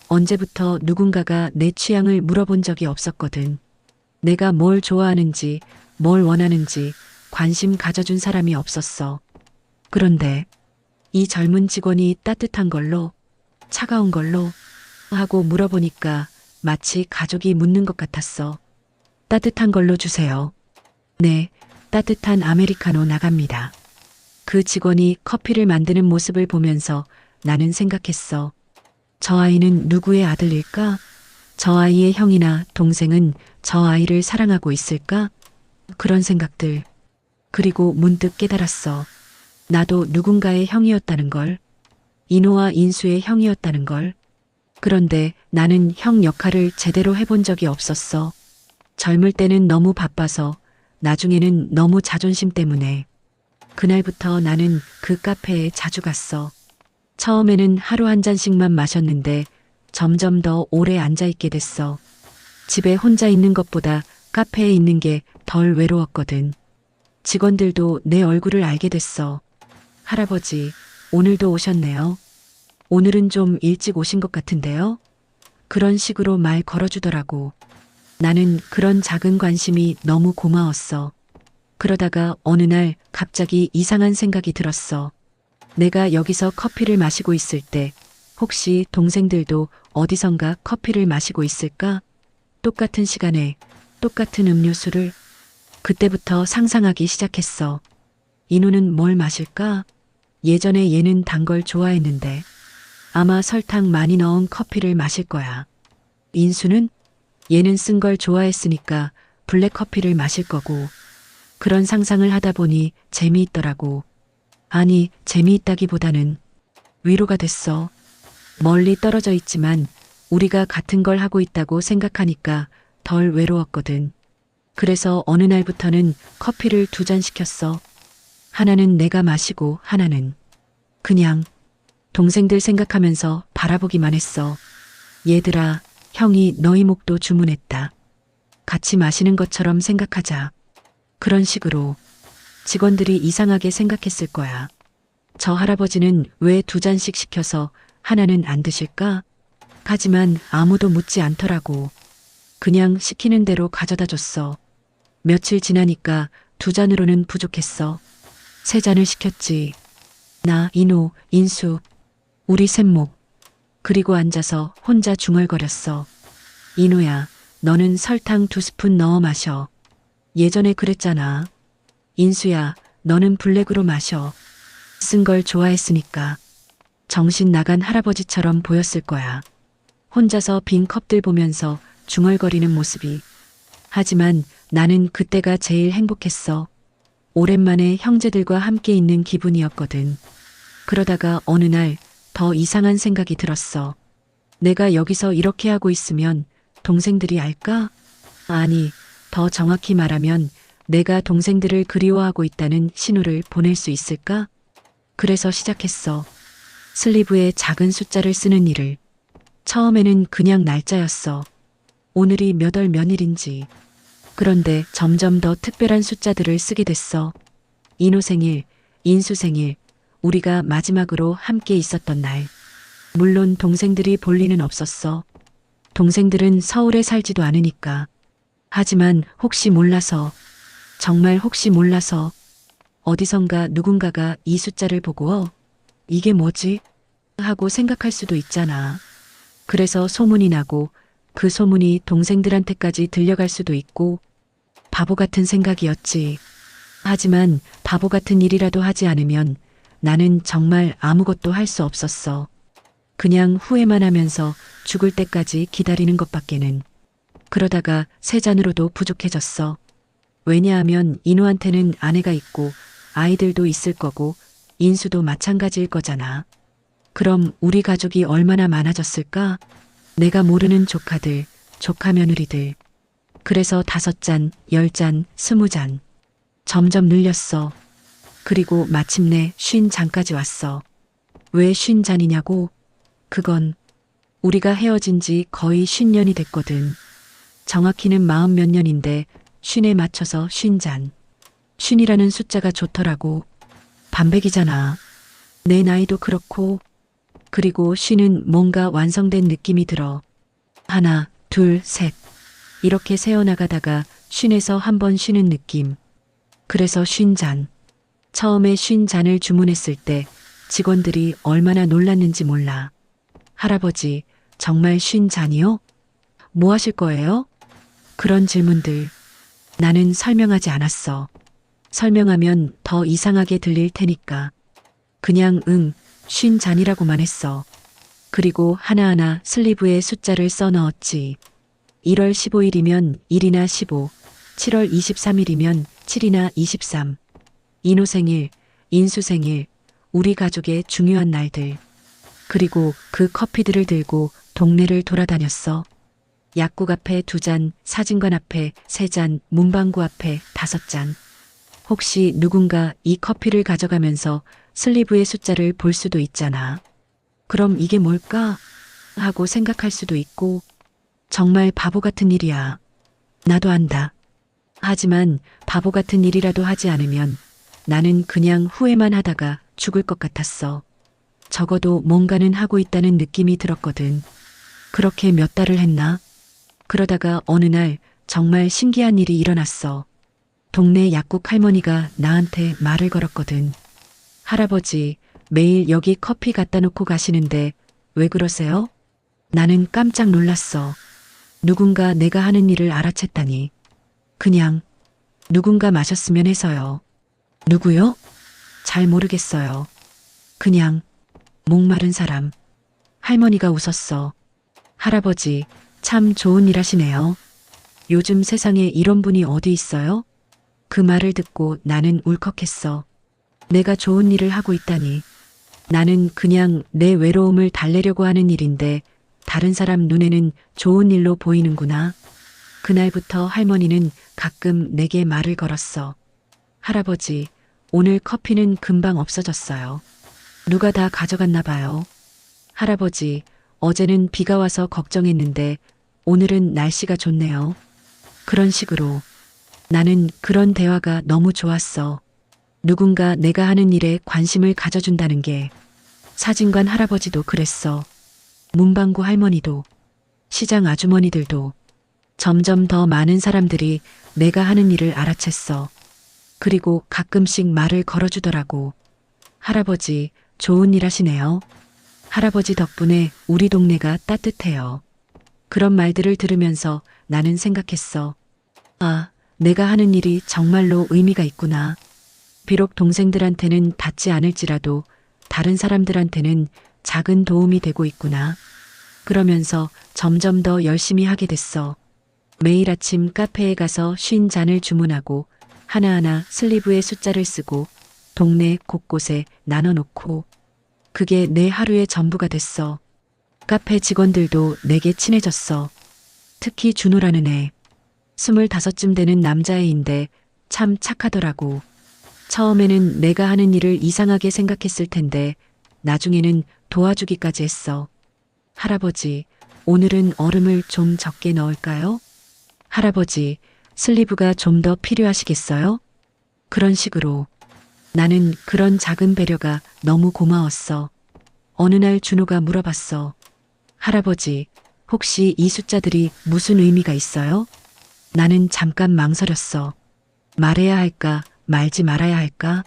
A: 언제부터 누군가가 내 취향을 물어본 적이 없었거든. 내가 뭘 좋아하는지, 뭘 원하는지 관심 가져준 사람이 없었어. 그런데 이 젊은 직원이 따뜻한 걸로, 차가운 걸로 하고 물어보니까 마치 가족이 묻는 것 같았어. 따뜻한 걸로 주세요. 네, 따뜻한 아메리카노 나갑니다. 그 직원이 커피를 만드는 모습을 보면서 나는 생각했어. 저 아이는 누구의 아들일까? 저 아이의 형이나 동생은 저 아이를 사랑하고 있을까? 그런 생각들. 그리고 문득 깨달았어. 나도 누군가의 형이었다는 걸. 인호와 인수의 형이었다는 걸. 그런데 나는 형 역할을 제대로 해본 적이 없었어. 젊을 때는 너무 바빠서, 나중에는 너무 자존심 때문에. 그날부터 나는 그 카페에 자주 갔어. 처음에는 하루 한 잔씩만 마셨는데 점점 더 오래 앉아있게 됐어. 집에 혼자 있는 것보다 카페에 있는 게 덜 외로웠거든. 직원들도 내 얼굴을 알게 됐어. 할아버지, 오늘도 오셨네요. 오늘은 좀 일찍 오신 것 같은데요? 그런 식으로 말 걸어주더라고. 나는 그런 작은 관심이 너무 고마웠어. 그러다가 어느 날 갑자기 이상한 생각이 들었어. 내가 여기서 커피를 마시고 있을 때 혹시 동생들도 어디선가 커피를 마시고 있을까? 똑같은 시간에 똑같은 음료수를. 그때부터 상상하기 시작했어. 인호는 뭘 마실까? 예전에 얘는 단 걸 좋아했는데 아마 설탕 많이 넣은 커피를 마실 거야. 인수는? 얘는 쓴 걸 좋아했으니까 블랙커피를 마실 거고. 그런 상상을 하다 보니 재미있더라고. 아니, 재미있다기보다는 위로가 됐어. 멀리 떨어져 있지만 우리가 같은 걸 하고 있다고 생각하니까 덜 외로웠거든. 그래서 어느 날부터는 커피를 2잔 시켰어. 하나는 내가 마시고 하나는 그냥 동생들 생각하면서 바라보기만 했어. 얘들아, 형이 너희 목도 주문했다. 같이 마시는 것처럼 생각하자. 그런 식으로. 직원들이 이상하게 생각했을 거야. 저 할아버지는 왜 2잔씩 시켜서 하나는 안 드실까? 하지만 아무도 묻지 않더라고. 그냥 시키는 대로 가져다 줬어. 며칠 지나니까 2잔으로는 부족했어. 3잔을 시켰지. 나, 인호, 인수, 우리 셋목. 그리고 앉아서 혼자 중얼거렸어. 인호야, 너는 설탕 2스푼 넣어 마셔. 예전에 그랬잖아. 인수야, 너는 블랙으로 마셔. 쓴 걸 좋아했으니까. 정신 나간 할아버지처럼 보였을 거야. 혼자서 빈 컵들 보면서 중얼거리는 모습이. 하지만 나는 그때가 제일 행복했어. 오랜만에 형제들과 함께 있는 기분이었거든. 그러다가 어느 날 더 이상한 생각이 들었어. 내가 여기서 이렇게 하고 있으면 동생들이 알까? 아니, 더 정확히 말하면 내가 동생들을 그리워하고 있다는 신호를 보낼 수 있을까? 그래서 시작했어. 슬리브에 작은 숫자를 쓰는 일을. 처음에는 그냥 날짜였어. 오늘이 몇 월 몇일인지. 그런데 점점 더 특별한 숫자들을 쓰게 됐어. 인호 생일, 인수 생일, 우리가 마지막으로 함께 있었던 날. 물론 동생들이 볼 리는 없었어. 동생들은 서울에 살지도 않으니까. 하지만 혹시 몰라서, 정말 혹시 몰라서 어디선가 누군가가 이 숫자를 보고 이게 뭐지? 하고 생각할 수도 있잖아. 그래서 소문이 나고 그 소문이 동생들한테까지 들려갈 수도 있고. 바보 같은 생각이었지. 하지만 바보 같은 일이라도 하지 않으면 나는 정말 아무것도 할 수 없었어. 그냥 후회만 하면서 죽을 때까지 기다리는 것밖에는. 그러다가 세 잔으로도 부족해졌어. 왜냐하면 인우한테는 아내가 있고 아이들도 있을 거고 인수도 마찬가지일 거잖아. 그럼 우리 가족이 얼마나 많아졌을까? 내가 모르는 조카들, 조카 며느리들. 그래서 5잔, 10잔, 20잔. 점점 늘렸어. 그리고 마침내 50잔까지 왔어. 왜 50잔이냐고? 그건 우리가 헤어진 지 거의 50년이 됐거든. 정확히는 40 몇 년인데 50에 맞춰서 50잔. 50이라는 숫자가 좋더라고. 반백이잖아. 내 나이도 그렇고. 그리고 50은 뭔가 완성된 느낌이 들어. 하나, 둘, 셋. 이렇게 세어나가다가 50에서 한 번 쉬는 느낌. 그래서 50잔. 처음에 50잔을 주문했을 때 직원들이 얼마나 놀랐는지 몰라. 할아버지, 정말 50잔이요? 뭐 하실 거예요? 그런 질문들. 나는 설명하지 않았어. 설명하면 더 이상하게 들릴 테니까. 그냥 50잔이라고만 했어. 그리고 하나하나 슬리브에 숫자를 써 넣었지. 1월 15일이면 1이나 15, 7월 23일이면 7이나 23. 인호 생일, 인수 생일, 우리 가족의 중요한 날들. 그리고 그 커피들을 들고 동네를 돌아다녔어. 약국 앞에 2잔, 사진관 앞에 3잔, 문방구 앞에 5잔. 혹시 누군가 이 커피를 가져가면서 슬리브의 숫자를 볼 수도 있잖아. 그럼 이게 뭘까? 하고 생각할 수도 있고. 정말 바보 같은 일이야. 나도 안다. 하지만 바보 같은 일이라도 하지 않으면 나는 그냥 후회만 하다가 죽을 것 같았어. 적어도 뭔가는 하고 있다는 느낌이 들었거든. 그렇게 몇 달을 했나? 그러다가 어느 날 정말 신기한 일이 일어났어. 동네 약국 할머니가 나한테 말을 걸었거든. 할아버지, 매일 여기 커피 갖다 놓고 가시는데 왜 그러세요? 나는 깜짝 놀랐어. 누군가 내가 하는 일을 알아챘다니. 그냥 누군가 마셨으면 해서요. 누구요? 잘 모르겠어요. 그냥 목마른 사람. 할머니가 웃었어. 할아버지, 참 좋은 일 하시네요. 요즘 세상에 이런 분이 어디 있어요? 그 말을 듣고 나는 울컥했어. 내가 좋은 일을 하고 있다니. 나는 그냥 내 외로움을 달래려고 하는 일인데 다른 사람 눈에는 좋은 일로 보이는구나. 그날부터 할머니는 가끔 내게 말을 걸었어. 할아버지, 오늘 커피는 금방 없어졌어요. 누가 다 가져갔나 봐요. 할아버지, 어제는 비가 와서 걱정했는데 오늘은 날씨가 좋네요. 그런 식으로. 나는 그런 대화가 너무 좋았어. 누군가 내가 하는 일에 관심을 가져준다는 게. 사진관 할아버지도 그랬어. 문방구 할머니도. 시장 아주머니들도. 점점 더 많은 사람들이 내가 하는 일을 알아챘어. 그리고 가끔씩 말을 걸어주더라고. 할아버지, 좋은 일 하시네요. 할아버지 덕분에 우리 동네가 따뜻해요. 그런 말들을 들으면서 나는 생각했어. 아, 내가 하는 일이 정말로 의미가 있구나. 비록 동생들한테는 닿지 않을지라도 다른 사람들한테는 작은 도움이 되고 있구나. 그러면서 점점 더 열심히 하게 됐어. 매일 아침 카페에 가서 50잔을 주문하고 하나하나 슬리브에 숫자를 쓰고 동네 곳곳에 나눠놓고 그게 내 하루의 전부가 됐어. 카페 직원들도 내게 친해졌어. 특히 준호라는 애. 25쯤 되는 남자애인데 참 착하더라고. 처음에는 내가 하는 일을 이상하게 생각했을 텐데 나중에는 도와주기까지 했어. 할아버지, 오늘은 얼음을 좀 적게 넣을까요? 할아버지, 슬리브가 좀 더 필요하시겠어요? 그런 식으로. 나는 그런 작은 배려가 너무 고마웠어. 어느 날 준호가 물어봤어. 할아버지, 혹시 이 숫자들이 무슨 의미가 있어요? 나는 잠깐 망설였어. 말해야 할까, 말지 말아야 할까?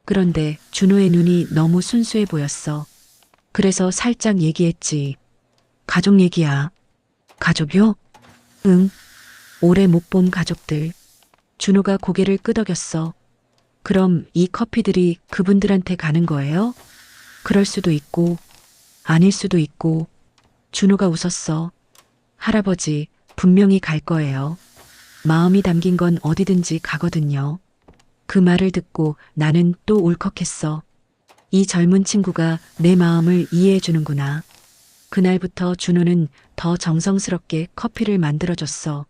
A: 그런데 준호의 눈이 너무 순수해 보였어. 그래서 살짝 얘기했지. 가족 얘기야. 가족이요? 응. 오래 못 본 가족들. 준호가 고개를 끄덕였어. 그럼 이 커피들이 그분들한테 가는 거예요? 그럴 수도 있고, 아닐 수도 있고. 준호가 웃었어. 할아버지, 분명히 갈 거예요. 마음이 담긴 건 어디든지 가거든요. 그 말을 듣고 나는 또 울컥했어. 이 젊은 친구가 내 마음을 이해해 주는구나. 그날부터 준호는 더 정성스럽게 커피를 만들어줬어.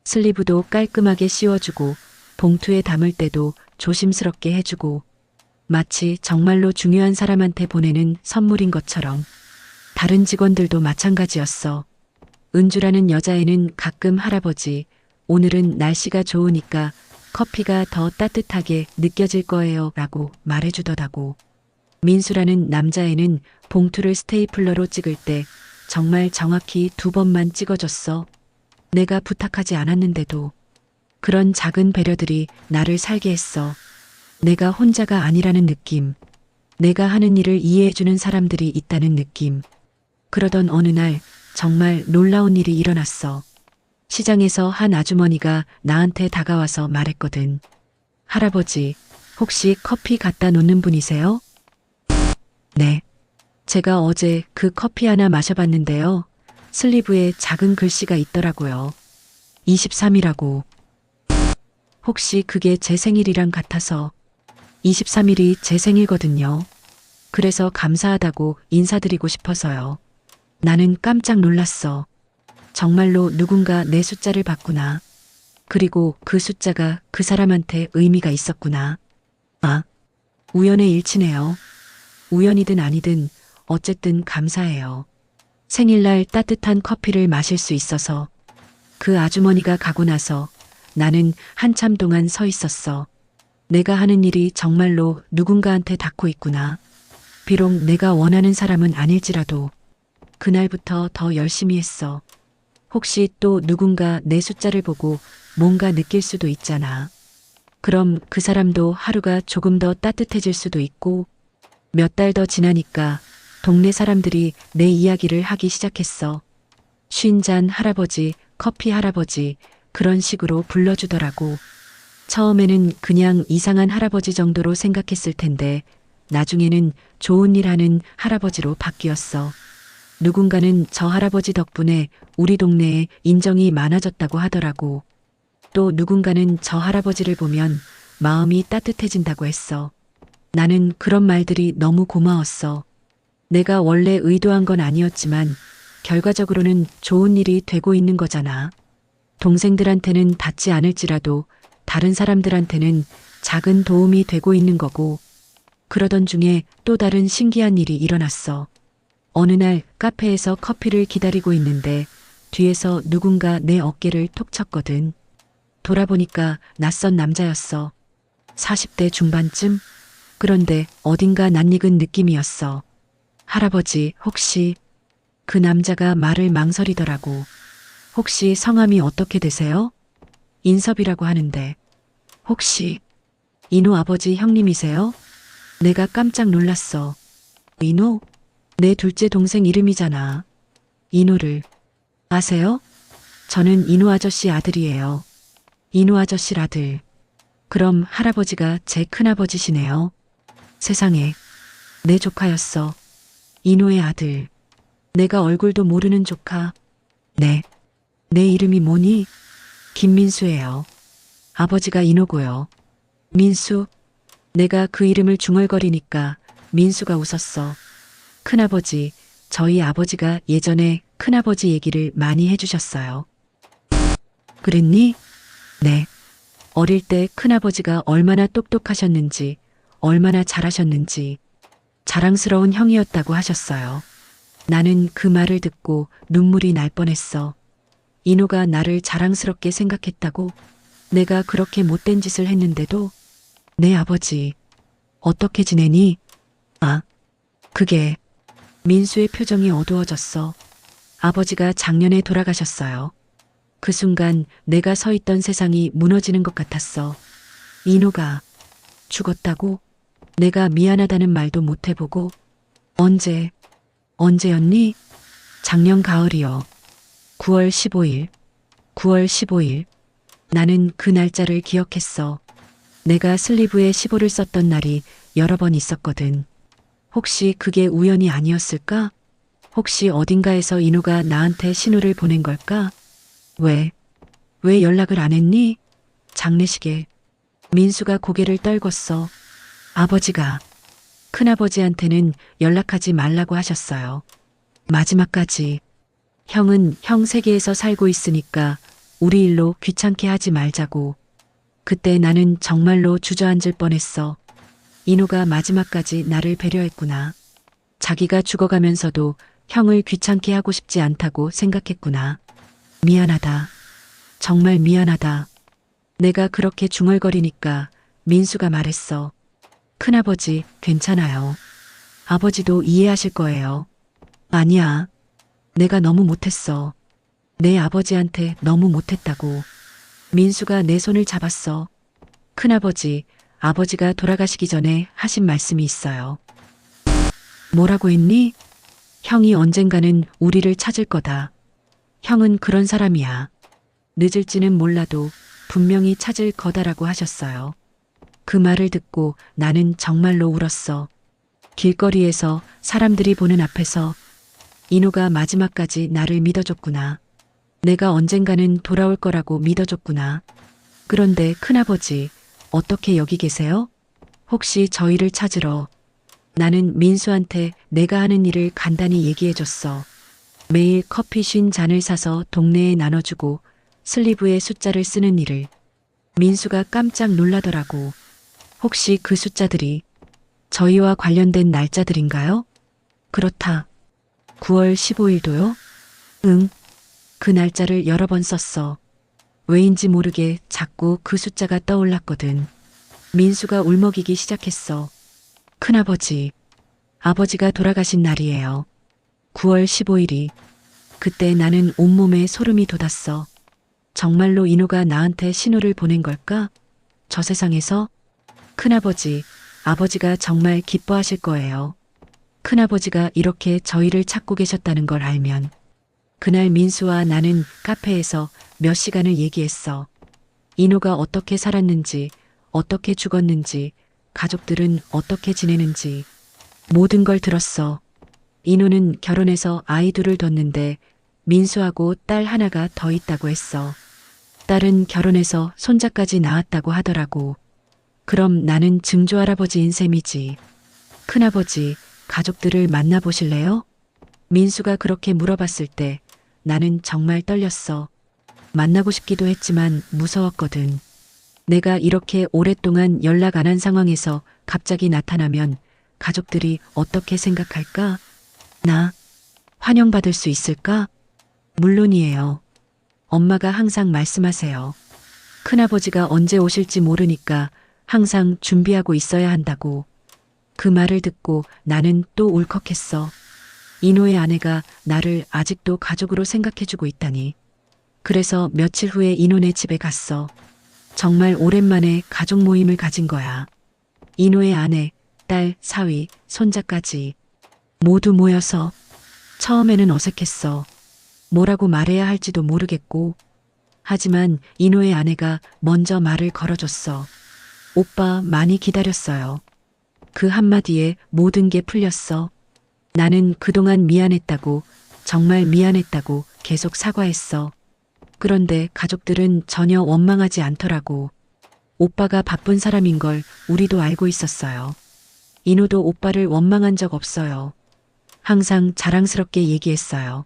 A: 슬리브도 깔끔하게 씌워주고 봉투에 담을 때도 조심스럽게 해주고 마치 정말로 중요한 사람한테 보내는 선물인 것처럼. 다른 직원들도 마찬가지였어. 은주라는 여자애는 가끔 할아버지, 오늘은 날씨가 좋으니까 커피가 더 따뜻하게 느껴질 거예요 라고 말해주더라고. 민수라는 남자애는 봉투를 스테이플러로 찍을 때 정말 정확히 2번만 찍어줬어. 내가 부탁하지 않았는데도. 그런 작은 배려들이 나를 살게 했어. 내가 혼자가 아니라는 느낌. 내가 하는 일을 이해해주는 사람들이 있다는 느낌. 그러던 어느 날 정말 놀라운 일이 일어났어. 시장에서 한 아주머니가 나한테 다가와서 말했거든. 할아버지, 혹시 커피 갖다 놓는 분이세요? 네. 제가 어제 그 커피 하나 마셔봤는데요. 슬리브에 작은 글씨가 있더라고요. 23이라고. 혹시 그게 제 생일이랑 같아서 23일이 제 생일거든요. 그래서 감사하다고 인사드리고 싶어서요. 나는 깜짝 놀랐어. 정말로 누군가 내 숫자를 봤구나. 그리고 그 숫자가 그 사람한테 의미가 있었구나. 아, 우연의 일치네요. 우연이든 아니든 어쨌든 감사해요. 생일날 따뜻한 커피를 마실 수 있어서. 그 아주머니가 가고 나서 나는 한참 동안 서 있었어. 내가 하는 일이 정말로 누군가한테 닿고 있구나. 비록 내가 원하는 사람은 아닐지라도 그날부터 더 열심히 했어. 혹시 또 누군가 내 숫자를 보고 뭔가 느낄 수도 있잖아. 그럼 그 사람도 하루가 조금 더 따뜻해질 수도 있고 몇 달 더 지나니까 동네 사람들이 내 이야기를 하기 시작했어. 50잔 할아버지, 커피 할아버지 그런 식으로 불러주더라고. 처음에는 그냥 이상한 할아버지 정도로 생각했을 텐데 나중에는 좋은 일 하는 할아버지로 바뀌었어. 누군가는 저 할아버지 덕분에 우리 동네에 인정이 많아졌다고 하더라고. 또 누군가는 저 할아버지를 보면 마음이 따뜻해진다고 했어. 나는 그런 말들이 너무 고마웠어. 내가 원래 의도한 건 아니었지만 결과적으로는 좋은 일이 되고 있는 거잖아. 동생들한테는 닿지 않을지라도 다른 사람들한테는 작은 도움이 되고 있는 거고. 그러던 중에 또 다른 신기한 일이 일어났어. 어느 날 카페에서 커피를 기다리고 있는데 뒤에서 누군가 내 어깨를 톡 쳤거든. 돌아보니까 낯선 남자였어. 40대 중반쯤? 그런데 어딘가 낯익은 느낌이었어. 할아버지, 혹시... 그 남자가 말을 망설이더라고. 혹시 성함이 어떻게 되세요? 인섭이라고 하는데. 혹시 인호 아버지 형님이세요? 내가 깜짝 놀랐어. 인호? 내 둘째 동생 이름이잖아. 인호를 아세요? 저는 인호 아저씨 아들이에요. 인호 아저씨 아들. 그럼 할아버지가 제 큰아버지시네요. 세상에, 내 조카였어. 인호의 아들. 내가 얼굴도 모르는 조카. 네. 내 이름이 뭐니? 김민수예요. 아버지가 인호고요. 민수? 내가 그 이름을 중얼거리니까 민수가 웃었어. 큰아버지, 저희 아버지가 예전에 큰아버지 얘기를 많이 해주셨어요. 그랬니? 네. 어릴 때 큰아버지가 얼마나 똑똑하셨는지, 얼마나 잘하셨는지 자랑스러운 형이었다고 하셨어요. 나는 그 말을 듣고 눈물이 날 뻔했어. 인호가 나를 자랑스럽게 생각했다고? 내가 그렇게 못된 짓을 했는데도? 내 아버지, 어떻게 지내니? 아, 그게... 민수의 표정이 어두워졌어. 아버지가 작년에 돌아가셨어요. 그 순간 내가 서 있던 세상이 무너지는 것 같았어. 인호가 죽었다고? 내가 미안하다는 말도 못 해보고. 언제였니? 작년 가을이요. 9월 15일. 9월 15일. 나는 그 날짜를 기억했어. 내가 슬리브에 15를 썼던 날이 여러 번 있었거든. 혹시 그게 우연이 아니었을까? 혹시 어딘가에서 인호가 나한테 신호를 보낸 걸까? 왜 연락을 안 했니? 장례식에. 민수가 고개를 떨궜어. 아버지가. 큰아버지한테는 연락하지 말라고 하셨어요. 마지막까지. 형은 형 세계에서 살고 있으니까 우리 일로 귀찮게 하지 말자고. 그때 나는 정말로 주저앉을 뻔했어. 인호가 마지막까지 나를 배려했구나. 자기가 죽어가면서도 형을 귀찮게 하고 싶지 않다고 생각했구나. 미안하다. 정말 미안하다. 내가 그렇게 중얼거리니까 민수가 말했어. 큰아버지, 괜찮아요. 아버지도 이해하실 거예요. 아니야. 내가 너무 못했어. 내 아버지한테 너무 못했다고. 민수가 내 손을 잡았어. 큰아버지, 아버지가 돌아가시기 전에 하신 말씀이 있어요. 뭐라고 했니? 형이 언젠가는 우리를 찾을 거다. 형은 그런 사람이야. 늦을지는 몰라도 분명히 찾을 거다라고 하셨어요. 그 말을 듣고 나는 정말로 울었어. 길거리에서 사람들이 보는 앞에서 인호가 마지막까지 나를 믿어줬구나. 내가 언젠가는 돌아올 거라고 믿어줬구나. 그런데 큰아버지, 어떻게 여기 계세요? 혹시 저희를 찾으러? 나는 민수한테 내가 하는 일을 간단히 얘기해줬어. 매일 커피 50잔을 사서 동네에 나눠주고 슬리브에 숫자를 쓰는 일을. 민수가 깜짝 놀라더라고. 혹시 그 숫자들이 저희와 관련된 날짜들인가요? 그렇다. 9월 15일도요? 응. 그 날짜를 여러 번 썼어. 왜인지 모르게 자꾸 그 숫자가 떠올랐거든. 민수가 울먹이기 시작했어. 큰아버지, 아버지가 돌아가신 날이에요. 9월 15일이. 그때 나는 온몸에 소름이 돋았어. 정말로 인호가 나한테 신호를 보낸 걸까? 저 세상에서? 큰아버지, 아버지가 정말 기뻐하실 거예요. 큰아버지가 이렇게 저희를 찾고 계셨다는 걸 알면. 그날 민수와 나는 카페에서 몇 시간을 얘기했어. 인호가 어떻게 살았는지, 어떻게 죽었는지, 가족들은 어떻게 지내는지 모든 걸 들었어. 인호는 결혼해서 아이 둘을 뒀는데 민수하고 딸 하나가 더 있다고 했어. 딸은 결혼해서 손자까지 낳았다고 하더라고. 그럼 나는 증조할아버지인 셈이지. 큰아버지, 가족들을 만나보실래요? 민수가 그렇게 물어봤을 때 나는 정말 떨렸어. 만나고 싶기도 했지만 무서웠거든. 내가 이렇게 오랫동안 연락 안 한 상황에서 갑자기 나타나면 가족들이 어떻게 생각할까? 나 환영받을 수 있을까? 물론이에요. 엄마가 항상 말씀하세요. 큰아버지가 언제 오실지 모르니까 항상 준비하고 있어야 한다고. 그 말을 듣고 나는 또 울컥했어. 인호의 아내가 나를 아직도 가족으로 생각해주고 있다니. 그래서 며칠 후에 인호네 집에 갔어. 정말 오랜만에 가족 모임을 가진 거야. 인호의 아내, 딸, 사위, 손자까지 모두 모여서. 처음에는 어색했어. 뭐라고 말해야 할지도 모르겠고. 하지만 인호의 아내가 먼저 말을 걸어줬어. 오빠 많이 기다렸어요. 그 한마디에 모든 게 풀렸어. 나는 그동안 미안했다고, 정말 미안했다고 계속 사과했어. 그런데 가족들은 전혀 원망하지 않더라고. 오빠가 바쁜 사람인 걸 우리도 알고 있었어요. 인호도 오빠를 원망한 적 없어요. 항상 자랑스럽게 얘기했어요.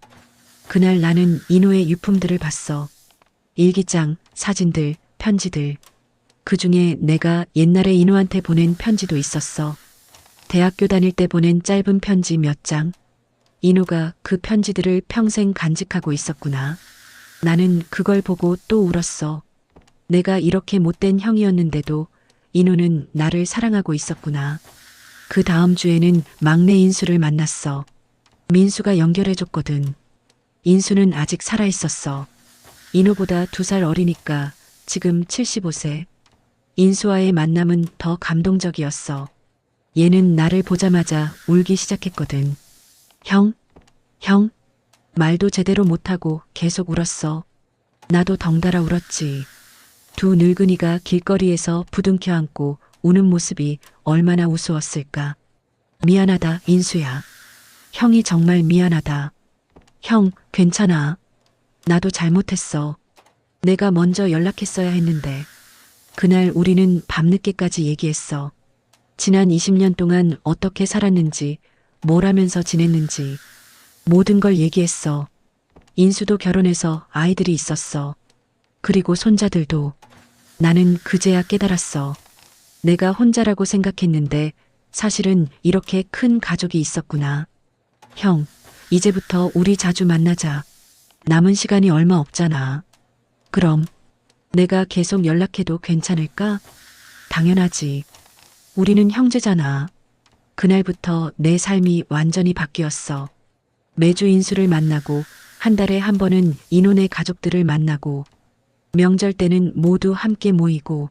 A: 그날 나는 인호의 유품들을 봤어. 일기장, 사진들, 편지들. 그중에 내가 옛날에 인호한테 보낸 편지도 있었어. 대학교 다닐 때 보낸 짧은 편지 몇 장. 인호가 그 편지들을 평생 간직하고 있었구나. 나는 그걸 보고 또 울었어. 내가 이렇게 못된 형이었는데도 인호는 나를 사랑하고 있었구나. 그 다음 주에는 막내 인수를 만났어. 민수가 연결해줬거든. 인수는 아직 살아있었어. 인호보다 2살 어리니까 지금 75세. 인수와의 만남은 더 감동적이었어. 얘는 나를 보자마자 울기 시작했거든. 형? 말도 제대로 못하고 계속 울었어. 나도 덩달아 울었지. 두 늙은이가 길거리에서 부둥켜 안고 우는 모습이 얼마나 우스웠을까. 미안하다, 인수야. 형이 정말 미안하다. 형, 괜찮아. 나도 잘못했어. 내가 먼저 연락했어야 했는데. 그날 우리는 밤늦게까지 얘기했어. 지난 20년 동안 어떻게 살았는지, 뭘 하면서 지냈는지, 모든 걸 얘기했어. 인수도 결혼해서 아이들이 있었어. 그리고 손자들도. 나는 그제야 깨달았어. 내가 혼자라고 생각했는데 사실은 이렇게 큰 가족이 있었구나. 형, 이제부터 우리 자주 만나자. 남은 시간이 얼마 없잖아. 그럼 내가 계속 연락해도 괜찮을까? 당연하지. 우리는 형제잖아. 그날부터 내 삶이 완전히 바뀌었어. 매주 인수를 만나고 한 달에 한 번은 인혼의 가족들을 만나고 명절 때는 모두 함께 모이고.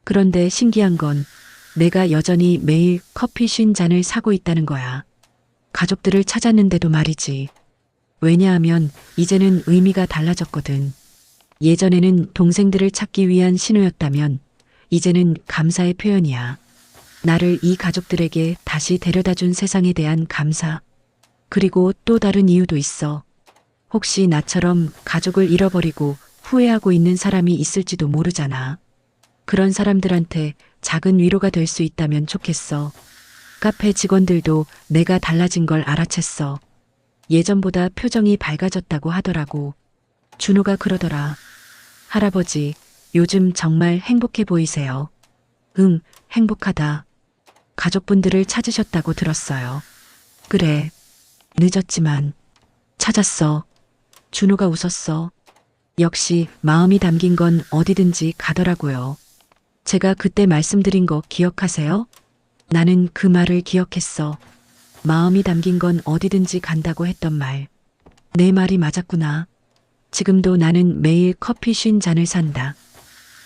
A: 그런데 신기한 건 내가 여전히 매일 커피 50잔을 사고 있다는 거야. 가족들을 찾았는데도 말이지. 왜냐하면 이제는 의미가 달라졌거든. 예전에는 동생들을 찾기 위한 신호였다면 이제는 감사의 표현이야. 나를 이 가족들에게 다시 데려다 준 세상에 대한 감사. 그리고 또 다른 이유도 있어. 혹시 나처럼 가족을 잃어버리고 후회하고 있는 사람이 있을지도 모르잖아. 그런 사람들한테 작은 위로가 될 수 있다면 좋겠어. 카페 직원들도 내가 달라진 걸 알아챘어. 예전보다 표정이 밝아졌다고 하더라고. 준호가 그러더라. 할아버지, 요즘 정말 행복해 보이세요. 응, 행복하다. 가족분들을 찾으셨다고 들었어요. 그래, 늦었지만 찾았어. 준호가 웃었어. 역시 마음이 담긴 건 어디든지 가더라고요. 제가 그때 말씀드린 거 기억하세요? 나는 그 말을 기억했어. 마음이 담긴 건 어디든지 간다고 했던 말. 내 말이 맞았구나. 지금도 나는 매일 커피 50잔을 산다.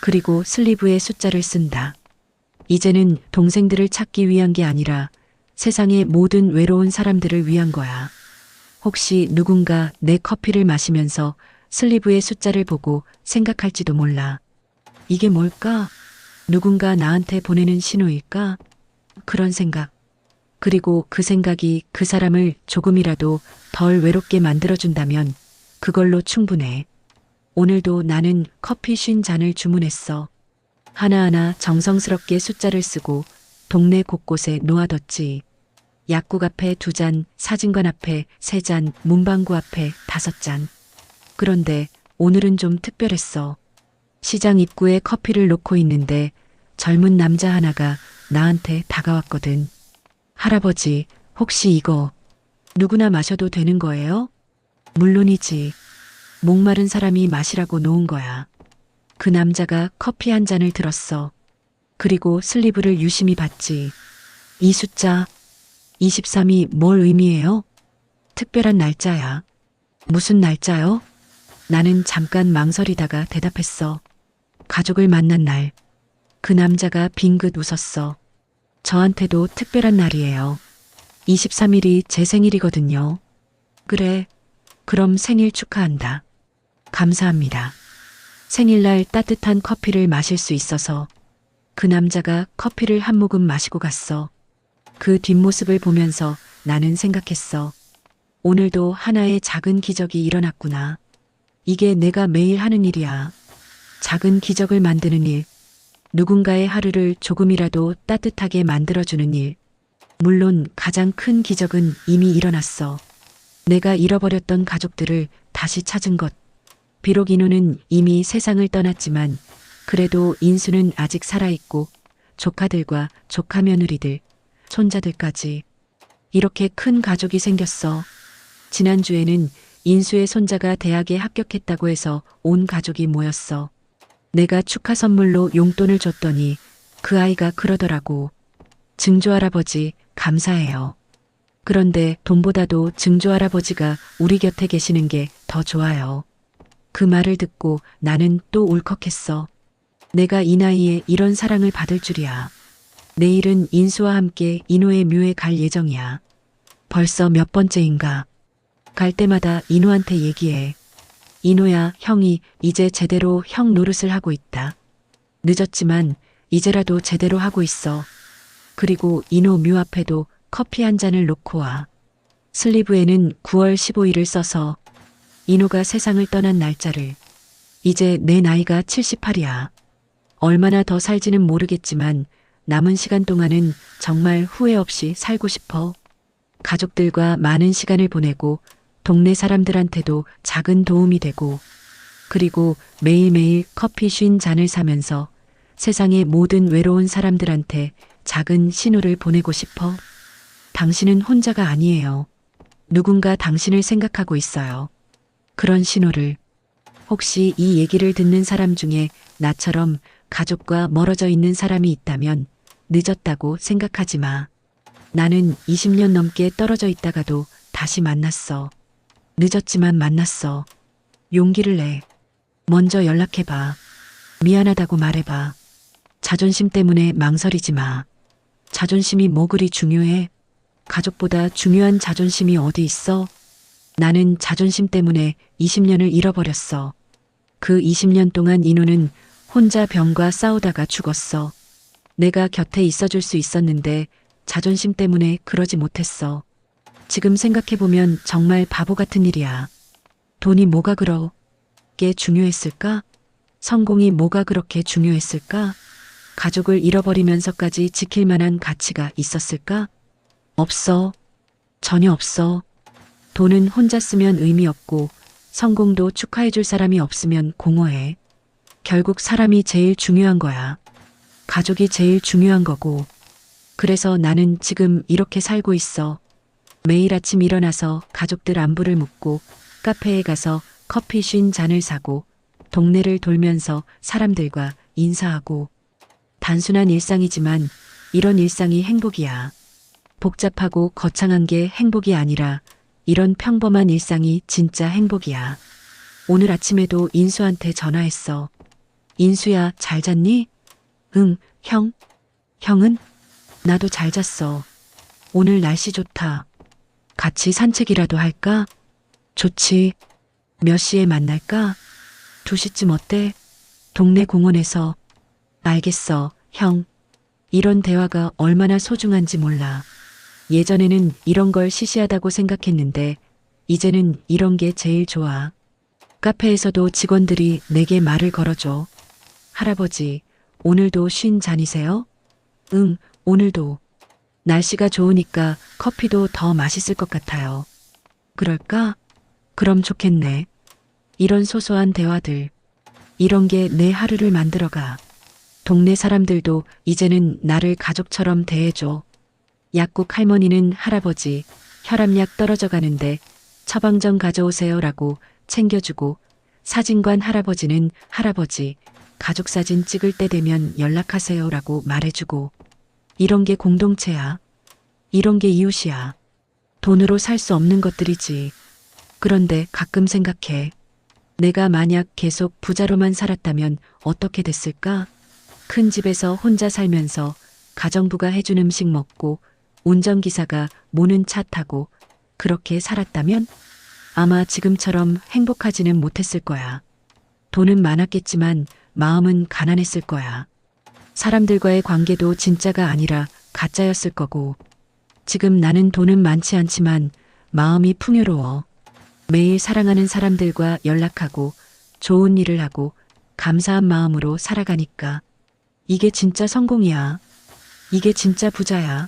A: 그리고 슬리브에 숫자를 쓴다. 이제는 동생들을 찾기 위한 게 아니라 세상의 모든 외로운 사람들을 위한 거야. 혹시 누군가 내 커피를 마시면서 슬리브의 숫자를 보고 생각할지도 몰라. 이게 뭘까? 누군가 나한테 보내는 신호일까? 그런 생각. 그리고 그 생각이 그 사람을 조금이라도 덜 외롭게 만들어준다면 그걸로 충분해. 오늘도 나는 커피 50잔을 주문했어. 하나하나 정성스럽게 숫자를 쓰고 동네 곳곳에 놓아뒀지. 약국 앞에 2잔, 사진관 앞에 3잔, 문방구 앞에 5잔. 그런데 오늘은 좀 특별했어. 시장 입구에 커피를 놓고 있는데 젊은 남자 하나가 나한테 다가왔거든. 할아버지, 혹시 이거 누구나 마셔도 되는 거예요? 물론이지. 목마른 사람이 마시라고 놓은 거야. 그 남자가 커피 한 잔을 들었어. 그리고 슬리브를 유심히 봤지. 이 숫자 23이 뭘 의미해요? 특별한 날짜야. 무슨 날짜요? 나는 잠깐 망설이다가 대답했어. 가족을 만난 날. 그 남자가 빙긋 웃었어. 저한테도 특별한 날이에요. 23일이 제 생일이거든요. 그래. 그럼 생일 축하한다. 감사합니다. 생일날 따뜻한 커피를 마실 수 있어서. 그 남자가 커피를 한 모금 마시고 갔어. 그 뒷모습을 보면서 나는 생각했어. 오늘도 하나의 작은 기적이 일어났구나. 이게 내가 매일 하는 일이야. 작은 기적을 만드는 일. 누군가의 하루를 조금이라도 따뜻하게 만들어주는 일. 물론 가장 큰 기적은 이미 일어났어. 내가 잃어버렸던 가족들을 다시 찾은 것. 비록 인호는 이미 세상을 떠났지만 그래도 인수는 아직 살아있고 조카들과 조카 며느리들, 손자들까지. 이렇게 큰 가족이 생겼어. 지난주에는 인수의 손자가 대학에 합격했다고 해서 온 가족이 모였어. 내가 축하 선물로 용돈을 줬더니 그 아이가 그러더라고. 증조할아버지, 감사해요. 그런데 돈보다도 증조할아버지가 우리 곁에 계시는 게 더 좋아요. 그 말을 듣고 나는 또 울컥했어. 내가 이 나이에 이런 사랑을 받을 줄이야. 내일은 인수와 함께 인호의 묘에 갈 예정이야. 벌써 몇 번째인가. 갈 때마다 인호한테 얘기해. 인호야, 형이 이제 제대로 형 노릇을 하고 있다. 늦었지만 이제라도 제대로 하고 있어. 그리고 인호 묘 앞에도 커피 한 잔을 놓고 와. 슬리브에는 9월 15일을 써서 인호가 세상을 떠난 날짜를. 이제 내 나이가 78이야. 얼마나 더 살지는 모르겠지만 남은 시간 동안은 정말 후회 없이 살고 싶어. 가족들과 많은 시간을 보내고 동네 사람들한테도 작은 도움이 되고 그리고 매일매일 커피 50잔을 사면서 세상의 모든 외로운 사람들한테 작은 신호를 보내고 싶어. 당신은 혼자가 아니에요. 누군가 당신을 생각하고 있어요. 그런 신호를. 혹시 이 얘기를 듣는 사람 중에 나처럼 가족과 멀어져 있는 사람이 있다면 늦었다고 생각하지 마. 나는 20년 넘게 떨어져 있다가도 다시 만났어. 늦었지만 만났어. 용기를 내. 먼저 연락해봐. 미안하다고 말해봐. 자존심 때문에 망설이지 마. 자존심이 뭐 그리 중요해? 가족보다 중요한 자존심이 어디 있어? 나는 자존심 때문에 20년을 잃어버렸어. 그 20년 동안 인호는 혼자 병과 싸우다가 죽었어. 내가 곁에 있어줄 수 있었는데 자존심 때문에 그러지 못했어. 지금 생각해보면 정말 바보 같은 일이야. 돈이 뭐가 그렇게 중요했을까? 성공이 뭐가 그렇게 중요했을까? 가족을 잃어버리면서까지 지킬 만한 가치가 있었을까? 없어. 전혀 없어. 돈은 혼자 쓰면 의미 없고 성공도 축하해줄 사람이 없으면 공허해. 결국 사람이 제일 중요한 거야. 가족이 제일 중요한 거고. 그래서 나는 지금 이렇게 살고 있어. 매일 아침 일어나서 가족들 안부를 묻고 카페에 가서 커피 50잔을 사고 동네를 돌면서 사람들과 인사하고. 단순한 일상이지만 이런 일상이 행복이야. 복잡하고 거창한 게 행복이 아니라 이런 평범한 일상이 진짜 행복이야. 오늘 아침에도 인수한테 전화했어. 인수야, 잘 잤니? 응, 형. 형은? 나도 잘 잤어. 오늘 날씨 좋다. 같이 산책이라도 할까? 좋지. 몇 시에 만날까? 2시쯤 어때? 동네 공원에서. 알겠어, 형. 이런 대화가 얼마나 소중한지 몰라. 예전에는 이런 걸 시시하다고 생각했는데 이제는 이런 게 제일 좋아. 카페에서도 직원들이 내게 말을 걸어줘. 할아버지, 오늘도 50잔이세요? 응, 오늘도. 날씨가 좋으니까 커피도 더 맛있을 것 같아요. 그럴까? 그럼 좋겠네. 이런 소소한 대화들. 이런 게 내 하루를 만들어가. 동네 사람들도 이제는 나를 가족처럼 대해줘. 약국 할머니는 할아버지, 혈압약 떨어져 가는데 처방전 가져오세요라고 챙겨주고, 사진관 할아버지는 할아버지, 가족 사진 찍을 때 되면 연락하세요라고 말해주고. 이런 게 공동체야. 이런 게 이웃이야. 돈으로 살 수 없는 것들이지. 그런데 가끔 생각해. 내가 만약 계속 부자로만 살았다면 어떻게 됐을까? 큰 집에서 혼자 살면서 가정부가 해준 음식 먹고 운전기사가 모는 차 타고 그렇게 살았다면 아마 지금처럼 행복하지는 못했을 거야. 돈은 많았겠지만 마음은 가난했을 거야. 사람들과의 관계도 진짜가 아니라 가짜였을 거고. 지금 나는 돈은 많지 않지만 마음이 풍요로워. 매일 사랑하는 사람들과 연락하고 좋은 일을 하고 감사한 마음으로 살아가니까. 이게 진짜 성공이야. 이게 진짜 부자야.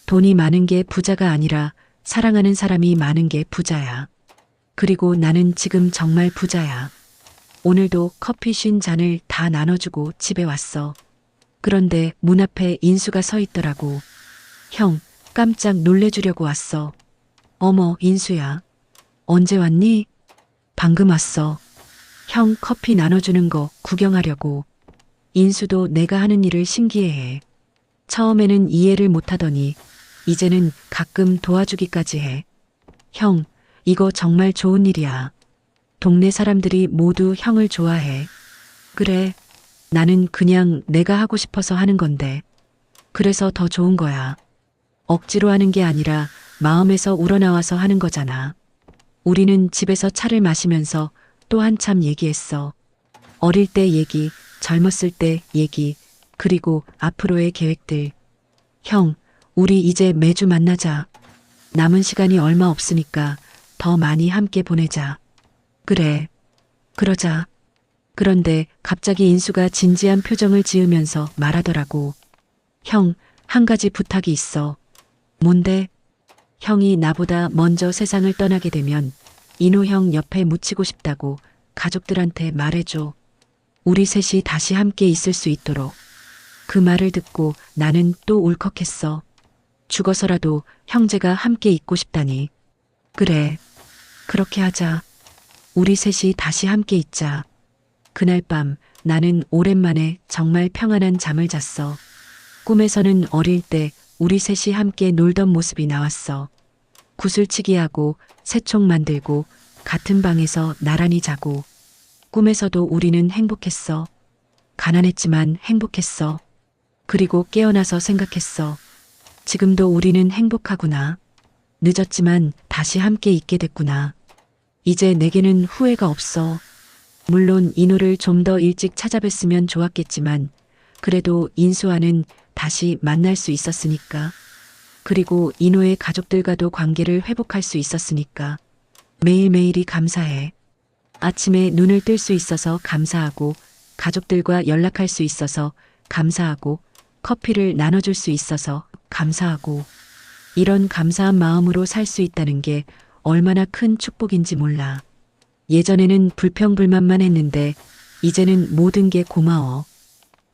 A: 돈이 많은 게 부자가 아니라 사랑하는 사람이 많은 게 부자야. 그리고 나는 지금 정말 부자야. 오늘도 커피 50잔을 다 나눠주고 집에 왔어. 그런데 문 앞에 인수가 서 있더라고. 형, 깜짝 놀래주려고 왔어. 어머, 인수야. 언제 왔니? 방금 왔어. 형 커피 나눠주는 거 구경하려고. 인수도 내가 하는 일을 신기해해. 처음에는 이해를 못하더니 이제는 가끔 도와주기까지 해. 형, 이거 정말 좋은 일이야. 동네 사람들이 모두 형을 좋아해. 그래, 나는 그냥 내가 하고 싶어서 하는 건데. 그래서 더 좋은 거야. 억지로 하는 게 아니라 마음에서 우러나와서 하는 거잖아. 우리는 집에서 차를 마시면서 또 한참 얘기했어. 어릴 때 얘기, 젊었을 때 얘기, 그리고 앞으로의 계획들. 형, 우리 이제 매주 만나자. 남은 시간이 얼마 없으니까 더 많이 함께 보내자. 그래, 그러자. 그런데 갑자기 인수가 진지한 표정을 지으면서 말하더라고. 형, 한 가지 부탁이 있어. 뭔데? 형이 나보다 먼저 세상을 떠나게 되면 인호 형 옆에 묻히고 싶다고 가족들한테 말해줘. 우리 셋이 다시 함께 있을 수 있도록. 그 말을 듣고 나는 또 울컥했어. 죽어서라도 형제가 함께 있고 싶다니. 그래, 그렇게 하자. 우리 셋이 다시 함께 있자. 그날 밤 나는 오랜만에 정말 평안한 잠을 잤어. 꿈에서는 어릴 때 우리 셋이 함께 놀던 모습이 나왔어. 구슬치기하고 새총 만들고 같은 방에서 나란히 자고. 꿈에서도 우리는 행복했어. 가난했지만 행복했어. 그리고 깨어나서 생각했어. 지금도 우리는 행복하구나. 늦었지만 다시 함께 있게 됐구나. 이제 내게는 후회가 없어. 물론 인호를 좀 더 일찍 찾아뵀으면 좋았겠지만 그래도 인수와는 다시 만날 수 있었으니까. 그리고 인호의 가족들과도 관계를 회복할 수 있었으니까. 매일매일이 감사해. 아침에 눈을 뜰 수 있어서 감사하고, 가족들과 연락할 수 있어서 감사하고, 커피를 나눠줄 수 있어서 감사하고, 이런 감사한 마음으로 살 수 있다는 게 얼마나 큰 축복인지 몰라. 예전에는 불평불만만 했는데 이제는 모든 게 고마워.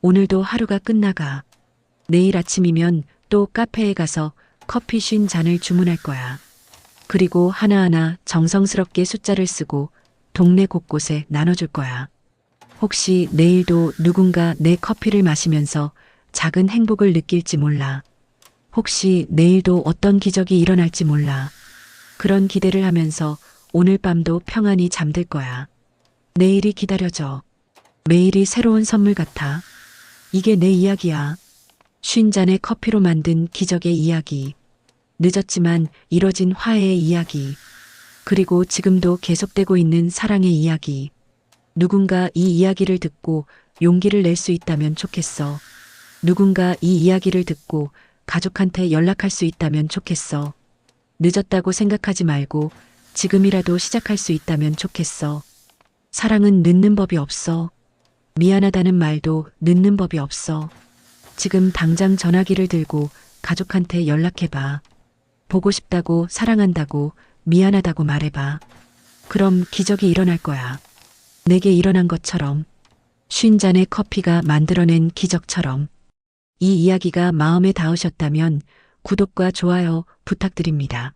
A: 오늘도 하루가 끝나가. 내일 아침이면 또 카페에 가서 커피 50잔을 주문할 거야. 그리고 하나하나 정성스럽게 숫자를 쓰고 동네 곳곳에 나눠줄 거야. 혹시 내일도 누군가 내 커피를 마시면서 작은 행복을 느낄지 몰라. 혹시 내일도 어떤 기적이 일어날지 몰라. 그런 기대를 하면서 오늘 밤도 평안히 잠들 거야. 내일이 기다려져. 매일이 새로운 선물 같아. 이게 내 이야기야. 50잔의 커피로 만든 기적의 이야기. 늦었지만 이뤄진 화해의 이야기. 그리고 지금도 계속되고 있는 사랑의 이야기. 누군가 이 이야기를 듣고 용기를 낼 수 있다면 좋겠어. 누군가 이 이야기를 듣고 가족한테 연락할 수 있다면 좋겠어. 늦었다고 생각하지 말고 지금이라도 시작할 수 있다면 좋겠어. 사랑은 늦는 법이 없어. 미안하다는 말도 늦는 법이 없어. 지금 당장 전화기를 들고 가족한테 연락해봐. 보고 싶다고, 사랑한다고, 미안하다고 말해봐. 그럼 기적이 일어날 거야. 내게 일어난 것처럼. 50잔의 커피가 만들어낸 기적처럼. 이 이야기가 마음에 닿으셨다면 구독과 좋아요 부탁드립니다.